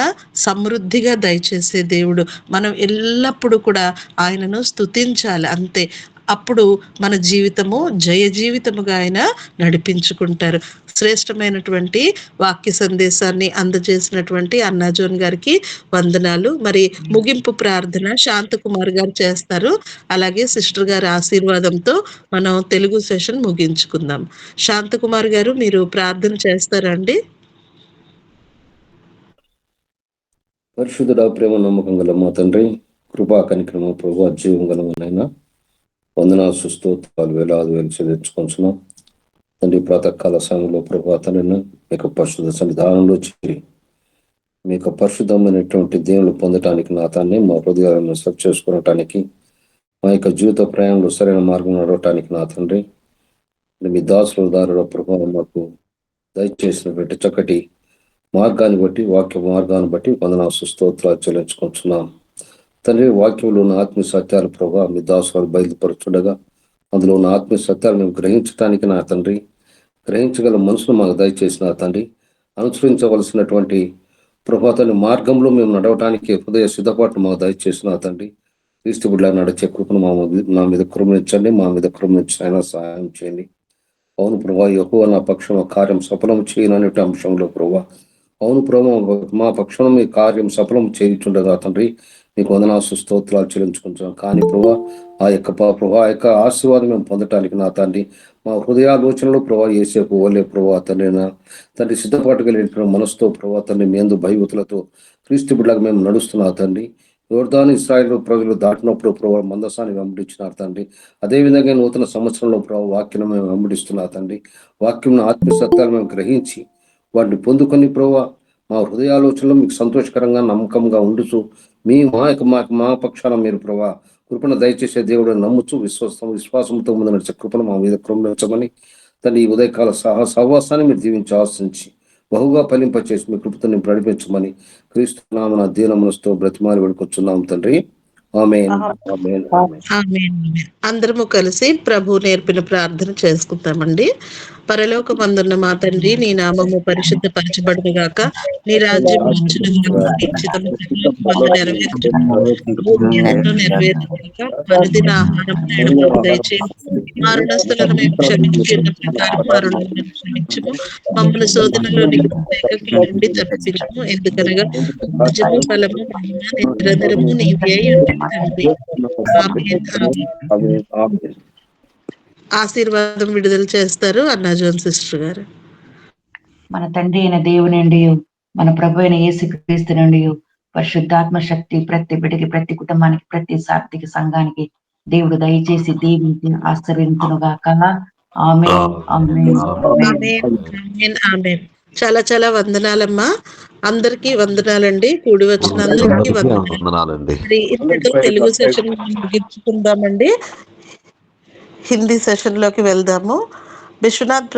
సమృద్ధిగా దయచేసే దేవుడు. మనం ఎల్లప్పుడూ కూడా ఆయనను స్తుతించాలి అంతే. అప్పుడు మన జీవితము జయ జీవితముగా ఆయన నడిపించుకుంటారు. శ్రేష్టమైనటువంటి వాక్య సందేశాన్ని అందజేసినటువంటి అన్నాజోన్ గారికి వందనాలు. మరి ముగింపు ప్రార్థన శాంతకుమార్ గారు చేస్తారు. అలాగే సిస్టర్ గారి ఆశీర్వాదంతో మనం తెలుగు సెషన్ ముగించుకుందాం. శాంతకుమార్ గారు, మీరు ప్రార్థన చేస్తారా అండి? పరిశుద్ధుడ, ప్రేమ నమ్మకం గల మా తండ్రి, కృపా కనికరమ ప్రభు, జీవం గలమైనా వందనాలు స్తోత్రాలు వేలాది వేలు చెల్లించుకుంటున్నాం తండ్రి. ప్రాతకాల సమయంలో ప్రభు తండ్రిని మీకు పరిశుద్ధ సన్నిధానంలో చేరి మీకు పరిశుద్ధమైనటువంటి దేవుళ్ళు పొందటానికి నా తాన్ని మా హృదయాలను సరి చేసుకోవటానికి మా యొక్క జీవిత ప్రయాణంలో సరైన మార్గం నడవటానికి నా తండ్రి మీ దాసుల దారుల ప్రభావం మాకు దయచేసినటువంటి చక్కటి మార్గాన్ని బట్టి, వాక్య మార్గాన్ని బట్టి వందనాలు స్తోత్రాలు చెల్లించుకుంటున్నాం తండ్రి. వాక్యంలో ఉన్న ఆత్మీయ సత్యాల ప్రభావ మీ దాసులు బయలుపరచుండగా అందులో ఉన్న ఆత్మీయ సత్యాలు మేము గ్రహించడానికి నా తండ్రి, గ్రహించగల మనసును మాకు దయచేసిన తండ్రి, అనుసరించవలసినటువంటి ప్రభాతాన్ని మార్గంలో మేము నడవటానికి హృదయ సిద్ధపాటు మాకు దయచేసిన తండ్రి. క్రీస్తు బిడ్డలా నడిచే కృపను మా మీద కృమించండి, మా మీద కృమించైనా సహాయం చేయండి. అవును ప్రభా, యెహోవా నా పక్షం కార్యం సఫలం చేయననే అంశంలో ప్రభా, అవును ప్రభా, మా పక్షం మీ కార్యం సఫలం చేయుచుండగా తండ్రి మీకు వందనాలు స్తోత్రాలు చెల్లించుకుంటున్నాం. కానీ ప్రభా ఆ యొక్క ఆశీర్వాదం మేము పొందటానికి నా తండ్రి మా హృదయాలోచనలో ప్రభా ఏసేపు ఓలే ప్రభా తండ్రి సిద్ధపాటు కలిగిన మనసుతో ప్రభా తండ్రి మీ యందు భయభక్తులతో క్రీస్తు బిడ్డలకు మేము నడుస్తున్నా తండ్రి. యోర్దాను ఇశ్రాయేలు ప్రజలు దాటినప్పుడు ప్రభావ మందసాన్ని వెంబడించినారు తండ్రి. అదేవిధంగా నూతన సంవత్సరంలో ప్రభావ వాక్యం మేము వెంబడిస్తున్నారు తండ్రి. వాక్యం ఆత్మీయ సత్యాలు మేము గ్రహించి వాటిని పొందుకొని ప్రభావ మా హృదయాలోచనలో మీకు సంతోషకరంగా నమ్మకంగా ఉండుచు మా పక్షాన మీరు ప్రభావ కృపణ దయచేసే దేవుడు నమ్ముచు విశ్వాసంతో ముందు నడిచే కృపను మా మీద కృపణించమని తండ్రి ఈ ఉదయకాల సహవాసాన్ని మీరు దీవించి ఆశించి బహుగా ఫలింపచేసి మీ కృపతో నడిపించమని క్రీస్తు నామమున దీనమనసుతో బ్రతిమాలి వేడుకొచ్చున్నాం తండ్రి. ఆమేన్. ఆమేన్. ఆమేన్. అందరము కలిసి ప్రభు నేర్పిన ప్రార్థన చేసుకుంటామండి. పరలోకమందున్న మా తండ్రి, నీ నామము పరిశుద్ధపరచబడును గాక, నీ రాజ్యం వచ్చును గాక, నీ చిత్తము పరలోకమందు నెరవేరుచును భూమి యందు నెరవేరునుగాక. అనుదిన ఆహారం నేడు మాకు దయచేయండి. మా రుణస్థులను మేము క్షమించిన ప్రకారం మా రుణములను క్షమించుము. మమ్మల్ని శోధనలోనికి నుండి తప్పించుము. ఎందుకనగా రాజ్యము, బలము, మహిమ నిరంతరము నీవే అయి ఉంటుంది తండ్రి. ఆమేన్. ఆమేన్. ఆమేన్. ఆశీర్వాదం విడుదల చేస్తారు అన్నాజోన్ సిస్టర్ గారు. మన తండ్రి అయిన దేవుని నుండి, మన ప్రభు అయిన యేసుక్రీస్తు నుండి పరిశుద్ధాత్మ శక్తి ప్రతి బిడ్డకి, ప్రతి కుటుంబానికి, ప్రతి సాత్విక సంఘానికి దేవుడు దయచేసి దీవించి ఆశీర్వదించునుగాక. ఆమేన్. ఆమేన్. ఆమేన్. ఆమేన్. చాలా చాలా వందనాలమ్మా. అందరికీ వందనాలండి. కూడి వచ్చిన అందరికీ వందనాలండి. ఇంతటితో తెలుగు సెషన్ ముగించుకుందామండి. హిందీ సెషన్ లోకి వెళ్దాము. విశ్వనాథ్